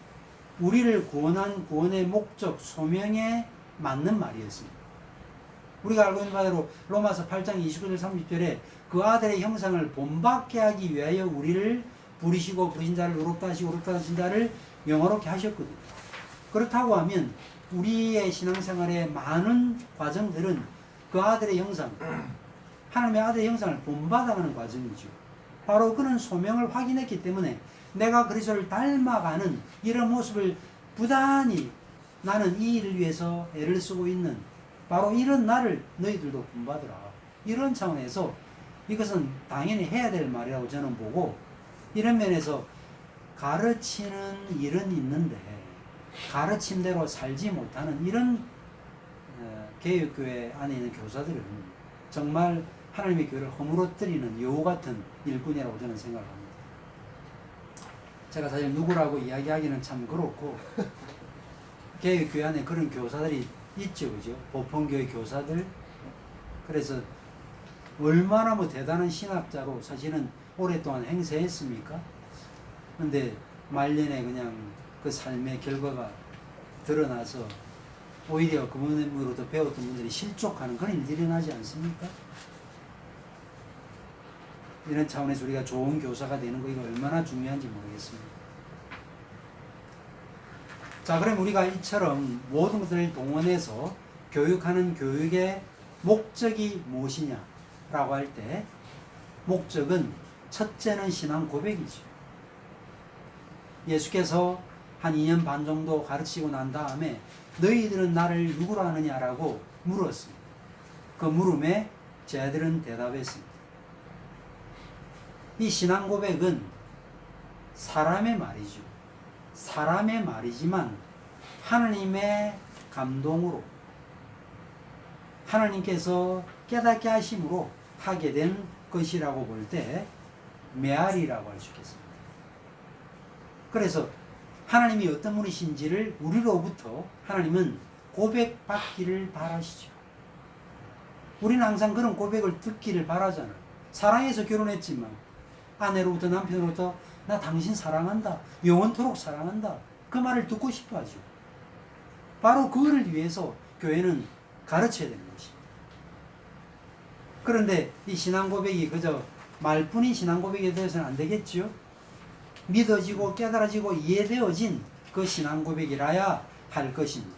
우리를 구원한 구원의 목적, 소명에 맞는 말이었습니다. 우리가 알고 있는 바대로 로마서 8장 29절 30절에 그 아들의 형상을 본받게 하기 위하여 우리를 부리시고 부리신 자를 의롭다 하시고 의롭다 하신 자를 영화롭게 하셨거든요. 그렇다고 하면 우리의 신앙생활의 많은 과정들은 그 아들의 형상, 하나님의 아들의 형상을 본받아가는 과정이죠. 바로 그런 소명을 확인했기 때문에 내가 그리스도를 닮아가는 이런 모습을 부단히 나는 이 일을 위해서 애를 쓰고 있는 바로 이런 나를 너희들도 본받으라. 이런 차원에서 이것은 당연히 해야 될 말이라고 저는 보고 이런 면에서 가르치는 일은 있는데 가르침대로 살지 못하는 이런 개혁교회 안에 있는 교사들은 정말 하나님의 교회를 허물어뜨리는 여우 같은 일꾼이라고 저는 생각합니다. 제가 사실 누구라고 이야기하기는 참 그렇고 개혁교회 안에 그런 교사들이 있죠, 그죠? 보편교회 교사들. 그래서 얼마나 뭐 대단한 신학자로 사실은 오랫동안 행세했습니까? 근데 말년에 그냥 그 삶의 결과가 드러나서 오히려 그분으로부터 배웠던 분들이 실족하는 그런 일들이 일어나지 않습니까? 이런 차원에서 우리가 좋은 교사가 되는 거 이거 얼마나 중요한지 모르겠습니다. 자, 그럼 우리가 이처럼 모든 것들을 동원해서 교육하는 교육의 목적이 무엇이냐라고 할 때 목적은 첫째는 신앙 고백이죠. 예수께서 한 2년 반 정도 가르치고 난 다음에 너희들은 나를 누구로 아느냐라고 물었습니다. 그 물음에 제자들은 대답했습니다. 이 신앙 고백은 사람의 말이죠. 사람의 말이지만 하나님의 감동으로 하나님께서 깨닫게 하심으로 하게 된 것이라고 볼 때 메아리라고 할 수 있겠습니다. 그래서 하나님이 어떤 분이신지를 우리로부터 하나님은 고백받기를 바라시죠. 우리는 항상 그런 고백을 듣기를 바라잖아요. 사랑해서 결혼했지만 아내로부터 남편으로부터 나 당신 사랑한다. 영원토록 사랑한다. 그 말을 듣고 싶어 하죠. 바로 그거를 위해서 교회는 가르쳐야 되는 것입니다. 그런데 이 신앙 고백이 그저 말뿐인 신앙 고백이 되어서는 안 되겠죠. 믿어지고 깨달아지고 이해되어진 그 신앙 고백이라야 할 것입니다.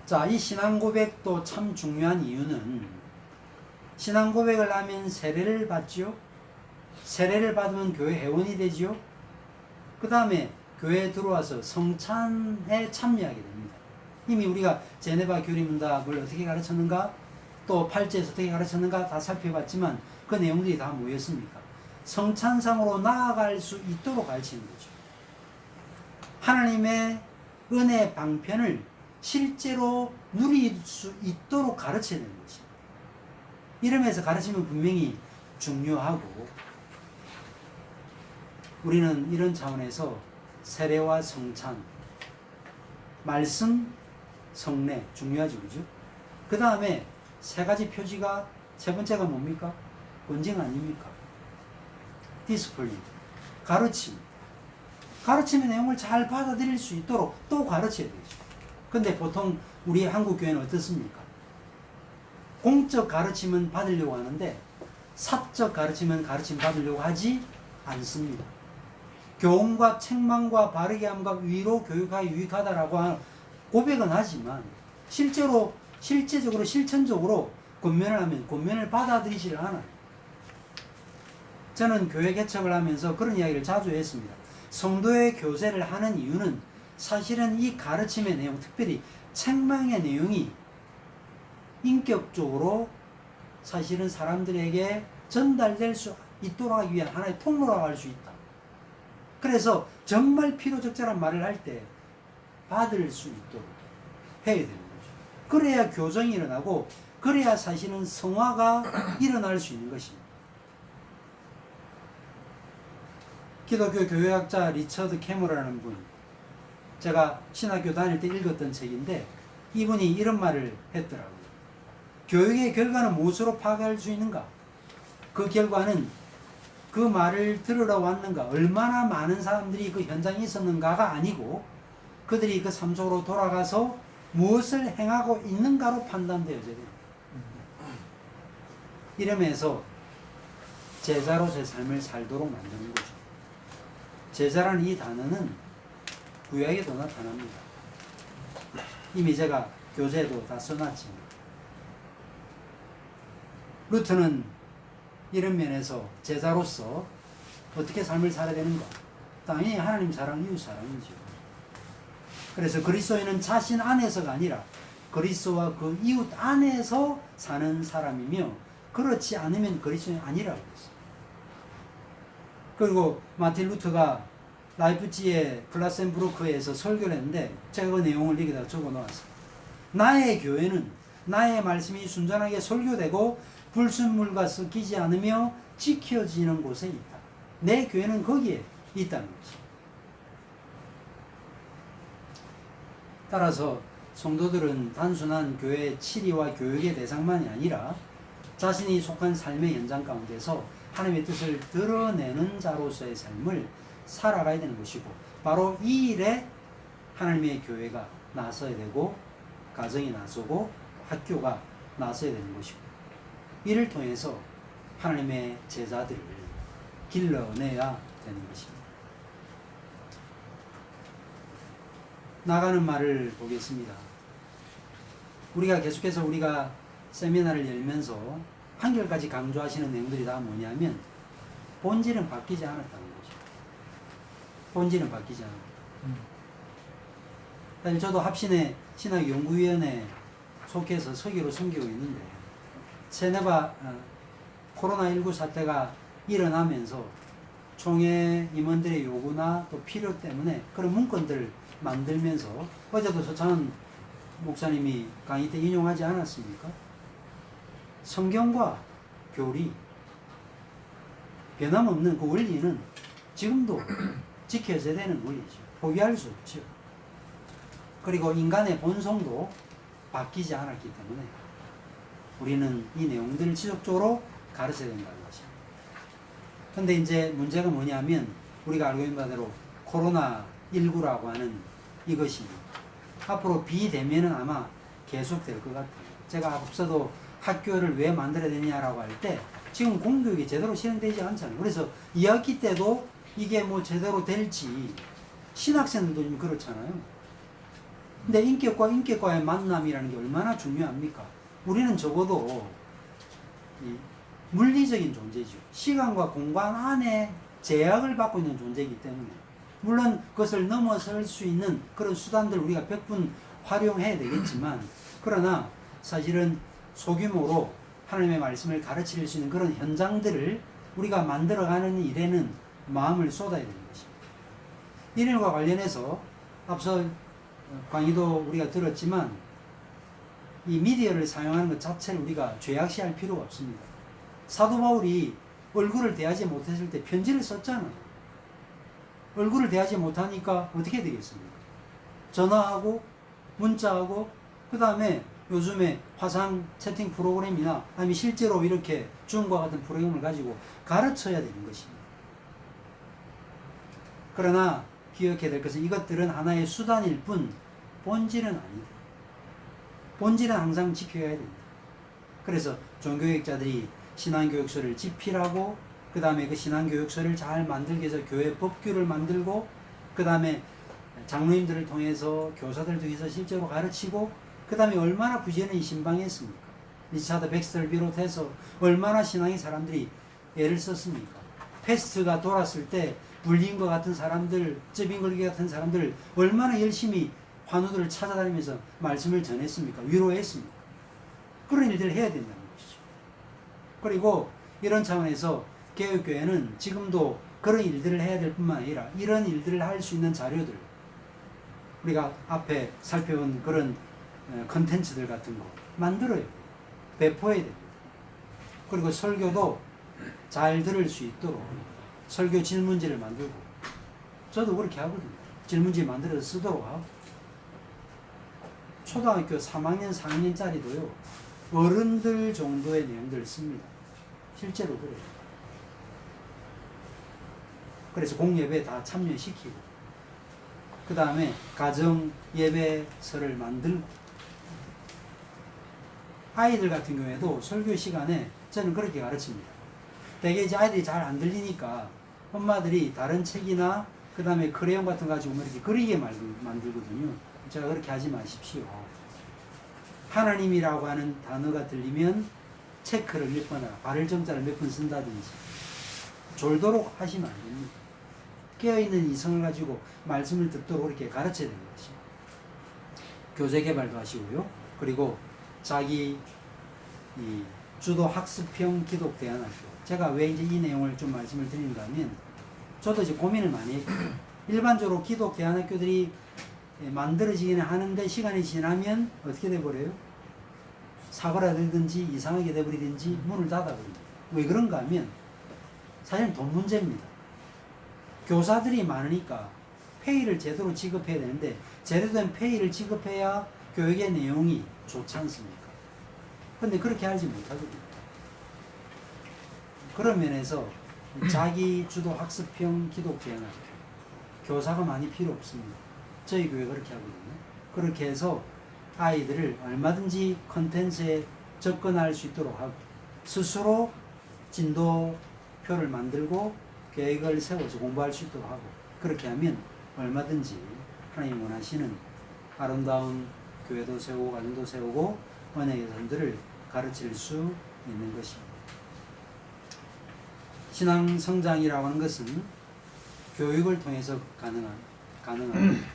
자, 이 신앙 고백도 참 중요한 이유는 신앙 고백을 하면 세례를 받죠. 세례를 받으면 교회 회원이 되죠. 그 다음에 교회에 들어와서 성찬에 참여하게 됩니다. 이미 우리가 제네바 교리문답을 어떻게 가르쳤는가, 또 8제에서 어떻게 가르쳤는가 다 살펴봤지만 그 내용들이 다 뭐였습니까? 성찬상으로 나아갈 수 있도록 가르치는 거죠. 하나님의 은혜 방편을 실제로 누릴 수 있도록 가르쳐야 되는 것입니다. 이러면서 가르치면 분명히 중요하고 우리는 이런 차원에서 세례와 성찬, 말씀, 성례 중요하죠, 그죠? 그 다음에 세 가지 표지가 세 번째가 뭡니까? 권징 아닙니까? 디스플린, 가르침. 가르침의 내용을 잘 받아들일 수 있도록 또 가르쳐야 되죠. 근데 보통 우리 한국 교회는 어떻습니까? 공적 가르침은 받으려고 하는데 사적 가르침은 가르침 받으려고 하지 않습니다. 교훈과 책망과 바르게 함과 위로 교육하여 유익하다라고 고백은 하지만 실제적으로 실천적으로 권면을 하면 권면을 받아들이지를 않아요. 저는 교회 개척을 하면서 그런 이야기를 자주 했습니다. 성도의 교세를 하는 이유는 사실은 이 가르침의 내용, 특별히 책망의 내용이 인격적으로 사실은 사람들에게 전달될 수 있도록 하기 위한 하나의 통로라고 할 수 있다. 그래서 정말 필요적절한 말을 할 때 받을 수 있도록 해야 되는 거죠. 그래야 교정이 일어나고 그래야 사실은 성화가 일어날 수 있는 것입니다. 기독교 교회학자 리처드 캐머라는 분, 제가 신학교 다닐 때 읽었던 책인데 이분이 이런 말을 했더라고요. 교육의 결과는 무엇으로 파악할 수 있는가? 그 결과는 그 말을 들으러 왔는가, 얼마나 많은 사람들이 그 현장에 있었는가가 아니고 그들이 그 삶 속으로 돌아가서 무엇을 행하고 있는가로 판단되어져야 됩니다. 이러면서 제자로서의 삶을 살도록 만드는 거죠. 제자라는 이 단어는 구약에도 나타납니다. 이미 제가 교재에도 다 써놨지만 루트는 이런 면에서 제자로서 어떻게 삶을 살아야 되는가? 당연히 하나님 사랑, 이웃 사랑이죠. 그래서 그리스도인은 자신 안에서가 아니라 그리스도와 그 이웃 안에서 사는 사람이며 그렇지 않으면 그리스도인이 아니라고 했어요. 그리고 마틴 루터가 라이프치히의 플라센부르크에서 설교를 했는데 제가 그 내용을 여기다 적어 놓았어요. 나의 교회는 나의 말씀이 순전하게 설교되고 불순물과 섞이지 않으며 지켜지는 곳에 있다. 내 교회는 거기에 있다는 거지. 따라서 성도들은 단순한 교회의 치리와 교육의 대상만이 아니라 자신이 속한 삶의 현장 가운데서 하나님의 뜻을 드러내는 자로서의 삶을 살아가야 되는 것이고 바로 이 일에 하나님의 교회가 나서야 되고 가정이 나서고 학교가 나서야 되는 것이고 이를 통해서 하나님의 제자들을 길러내야 되는 것입니다. 나가는 말을 보겠습니다. 우리가 계속해서 우리가 세미나를 열면서 한결까지 강조하시는 내용들이 다 뭐냐면 본질은 바뀌지 않았다는 거죠. 본질은 바뀌지 않았다. 사실 저도 합신의 신학연구위원회 속해서 서기로 섬기고 있는데 세네바 코로나19 사태가 일어나면서 총회 임원들의 요구나 또 필요 때문에 그런 문건들을 만들면서 어제도 서찬 목사님이 강의 때 인용하지 않았습니까? 성경과 교리 변함없는 그 원리는 지금도 지켜져야 되는 원리죠. 포기할 수 없죠. 그리고 인간의 본성도 바뀌지 않았기 때문에 우리는 이 내용들을 지속적으로 가르쳐야 된다는 것입니다. 근데 이제 문제가 뭐냐면 우리가 알고 있는 바대로 코로나19라고 하는 이것이 앞으로 비대면은 아마 계속될 것 같아요. 제가 앞서도 학교를 왜 만들어야 되냐라고 할 때 지금 공교육이 제대로 실행되지 않잖아요. 그래서 2학기 때도 이게 뭐 제대로 될지 신학생들도 좀 그렇잖아요. 근데 인격과 인격과의 만남이라는 게 얼마나 중요합니까? 우리는 적어도 이 물리적인 존재죠. 시간과 공간 안에 제약을 받고 있는 존재이기 때문에 물론 그것을 넘어설 수 있는 그런 수단들 우리가 100분 활용해야 되겠지만 그러나 사실은 소규모로 하나님의 말씀을 가르칠 수 있는 그런 현장들을 우리가 만들어가는 일에는 마음을 쏟아야 되는 것입니다. 이 일과 관련해서 앞서 강의도 우리가 들었지만 이 미디어를 사용하는 것 자체를 우리가 죄악시할 필요가 없습니다. 사도 바울이 얼굴을 대하지 못했을 때 편지를 썼잖아요. 얼굴을 대하지 못하니까 어떻게 되겠습니까? 전화하고 문자하고 그 다음에 요즘에 화상 채팅 프로그램이나 아니면 실제로 이렇게 줌과 같은 프로그램을 가지고 가르쳐야 되는 것입니다. 그러나 기억해야 될 것은 이것들은 하나의 수단일 뿐 본질은 아니다. 본질은 항상 지켜야 됩니다. 그래서 종교육자들이 신앙교육서를 집필하고 그 다음에 그 신앙교육서를 잘 만들기 위해서 교회 법규를 만들고 그 다음에 장로님들을 통해서 교사들 통해서 실제로 가르치고 그 다음에 얼마나 부지런히 신방했습니까? 리차드 백스터를 비롯해서 얼마나 신앙의 사람들이 애를 썼습니까? 패스트가 돌았을 때 물린 것 같은 사람들, 쩌빈 걸기 같은 사람들 얼마나 열심히 환우들을 찾아다니면서 말씀을 전했습니까? 위로했습니까? 그런 일들을 해야 된다는 것이죠. 그리고 이런 차원에서 개혁교회는 지금도 그런 일들을 해야 될 뿐만 아니라 이런 일들을 할 수 있는 자료들, 우리가 앞에 살펴본 그런 컨텐츠들 같은 거 만들어야 돼요. 배포해야 됩니다. 그리고 설교도 잘 들을 수 있도록 설교 질문지를 만들고, 저도 그렇게 하거든요. 질문지 만들어서 쓰도록 하고, 초등학교 3학년, 4학년짜리도요, 어른들 정도의 내용들을 씁니다. 실제로 그래요. 그래서 공예배 다 참여시키고, 그 다음에 가정 예배서를 만들고, 아이들 같은 경우에도 설교 시간에 저는 그렇게 가르칩니다. 대개 이제 아이들이 잘 안 들리니까 엄마들이 다른 책이나 그 다음에 크레용 같은 거 가지고 이렇게 그리게 만들거든요. 제가 그렇게 하지 마십시오. 하나님이라고 하는 단어가 들리면 체크를 몇 번 하라, 발을 정자를 몇 번 쓴다든지 졸도록 하시면 안 됩니다. 깨어있는 이성을 가지고 말씀을 듣도록 이렇게 가르쳐야 되는 것입니다. 교재 개발도 하시고요. 그리고 자기 이 주도 학습형 기독대안학교, 제가 왜 이제 이 내용을 좀 말씀을 드리는가 하면, 저도 이제 고민을 많이 했고, 일반적으로 기독대안학교들이 만들어지기는 하는데 시간이 지나면 어떻게 돼버려요? 사고라든지 이상하게 돼버리든지 문을 닫아버립니다. 왜 그런가 하면 사실은 돈 문제입니다. 교사들이 많으니까 페이를 제대로 지급해야 되는데 제대로 된 페이를 지급해야 교육의 내용이 좋지 않습니까? 근데 그렇게 하지 못하거든요. 그런 면에서 자기 주도 학습형 기독대안학교, 교사가 많이 필요 없습니다. 저희 교회 그렇게 하거든요. 그렇게 해서 아이들을 얼마든지 컨텐츠에 접근할 수 있도록 하고, 스스로 진도표를 만들고 계획을 세워서 공부할 수 있도록 하고, 그렇게 하면 얼마든지 하나님 원하시는 아름다운 교회도 세우고 가정도 세우고 언약의 사람들을 가르칠 수 있는 것입니다. 신앙 성장이라고 하는 것은 교육을 통해서 가능합니다.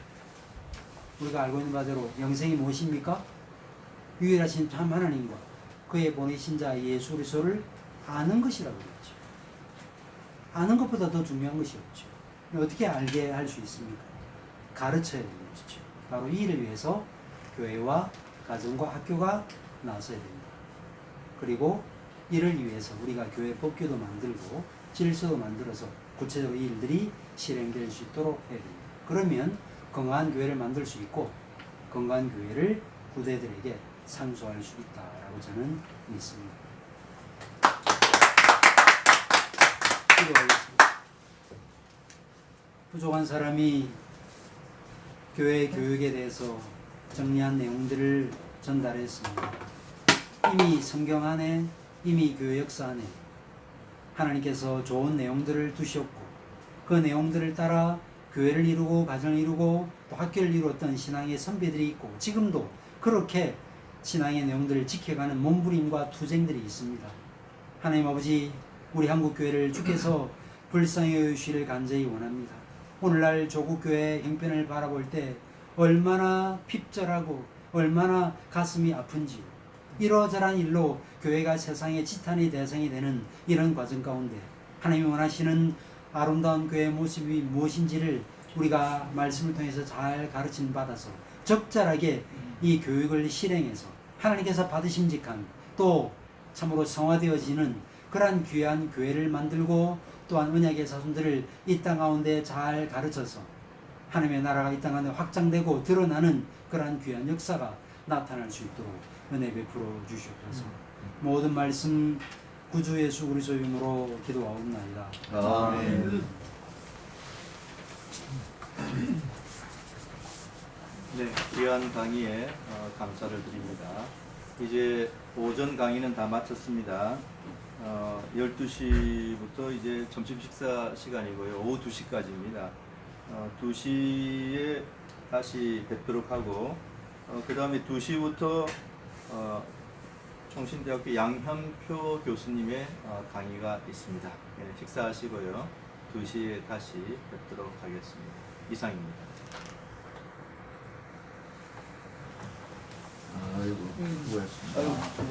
우리가 알고 있는 바대로 영생이 무엇입니까? 유일하신 참 하나님과 그의 보내신 자 예수 그리스도를 아는 것이라고 그랬죠. 아는 것보다 더 중요한 것이 없죠. 어떻게 알게 할 수 있습니까? 가르쳐야 되는 것이죠. 바로 이 일을 위해서 교회와 가정과 학교가 나서야 됩니다. 그리고 이를 위해서 우리가 교회 법규도 만들고 질서도 만들어서 구체적으로 이 일들이 실행될 수 있도록 해야 됩니다. 그러면 건강한 교회를 만들 수 있고 건강한 교회를 후대들에게 상소할 수 있다라고 저는 믿습니다. 기도하겠습니다. 부족한 사람이 교회 교육에 대해서 정리한 내용들을 전달했습니다. 이미 성경 안에, 이미 교회 역사 안에 하나님께서 좋은 내용들을 두셨고 그 내용들을 따라 교회를 이루고 가정을 이루고 또 학교를 이루었던 신앙의 선배들이 있고 지금도 그렇게 신앙의 내용들을 지켜가는 몸부림과 투쟁들이 있습니다. 하나님 아버지, 우리 한국교회를 주께서 불쌍히 여기시기를 간절히 원합니다. 오늘날 조국교회 형편을 바라볼 때 얼마나 핍절하고 얼마나 가슴이 아픈지요. 이러저러한 일로 교회가 세상의 지탄의 대상이 되는 이런 과정 가운데 하나님이 원하시는 아름다운 교회의 모습이 무엇인지를 우리가 말씀을 통해서 잘 가르침 받아서 적절하게 이 교육을 실행해서 하나님께서 받으심직한 또 참으로 성화되어지는 그러한 귀한 교회를 만들고 또한 언약의 자손들을 이 땅 가운데 잘 가르쳐서 하나님의 나라가 이 땅 가운데 확장되고 드러나는 그러한 귀한 역사가 나타날 수 있도록 은혜 베풀어 주시옵소서. 모든 말씀 구주 예수 그리스도 이름으로 기도하옵나이다. 아멘. 네, 귀한 강의에 감사를 드립니다. 이제 오전 강의는 다 마쳤습니다. 12시부터 이제 점심 식사 시간이고요. 오후 2시까지입니다. 2시에 다시 뵙도록 하고, 그 다음에 2시부터 총신대학교 양현표 교수님의 강의가 있습니다. 네, 식사하시고요. 2시에 다시 뵙도록 하겠습니다. 이상입니다. 아이고, 수고했습니다.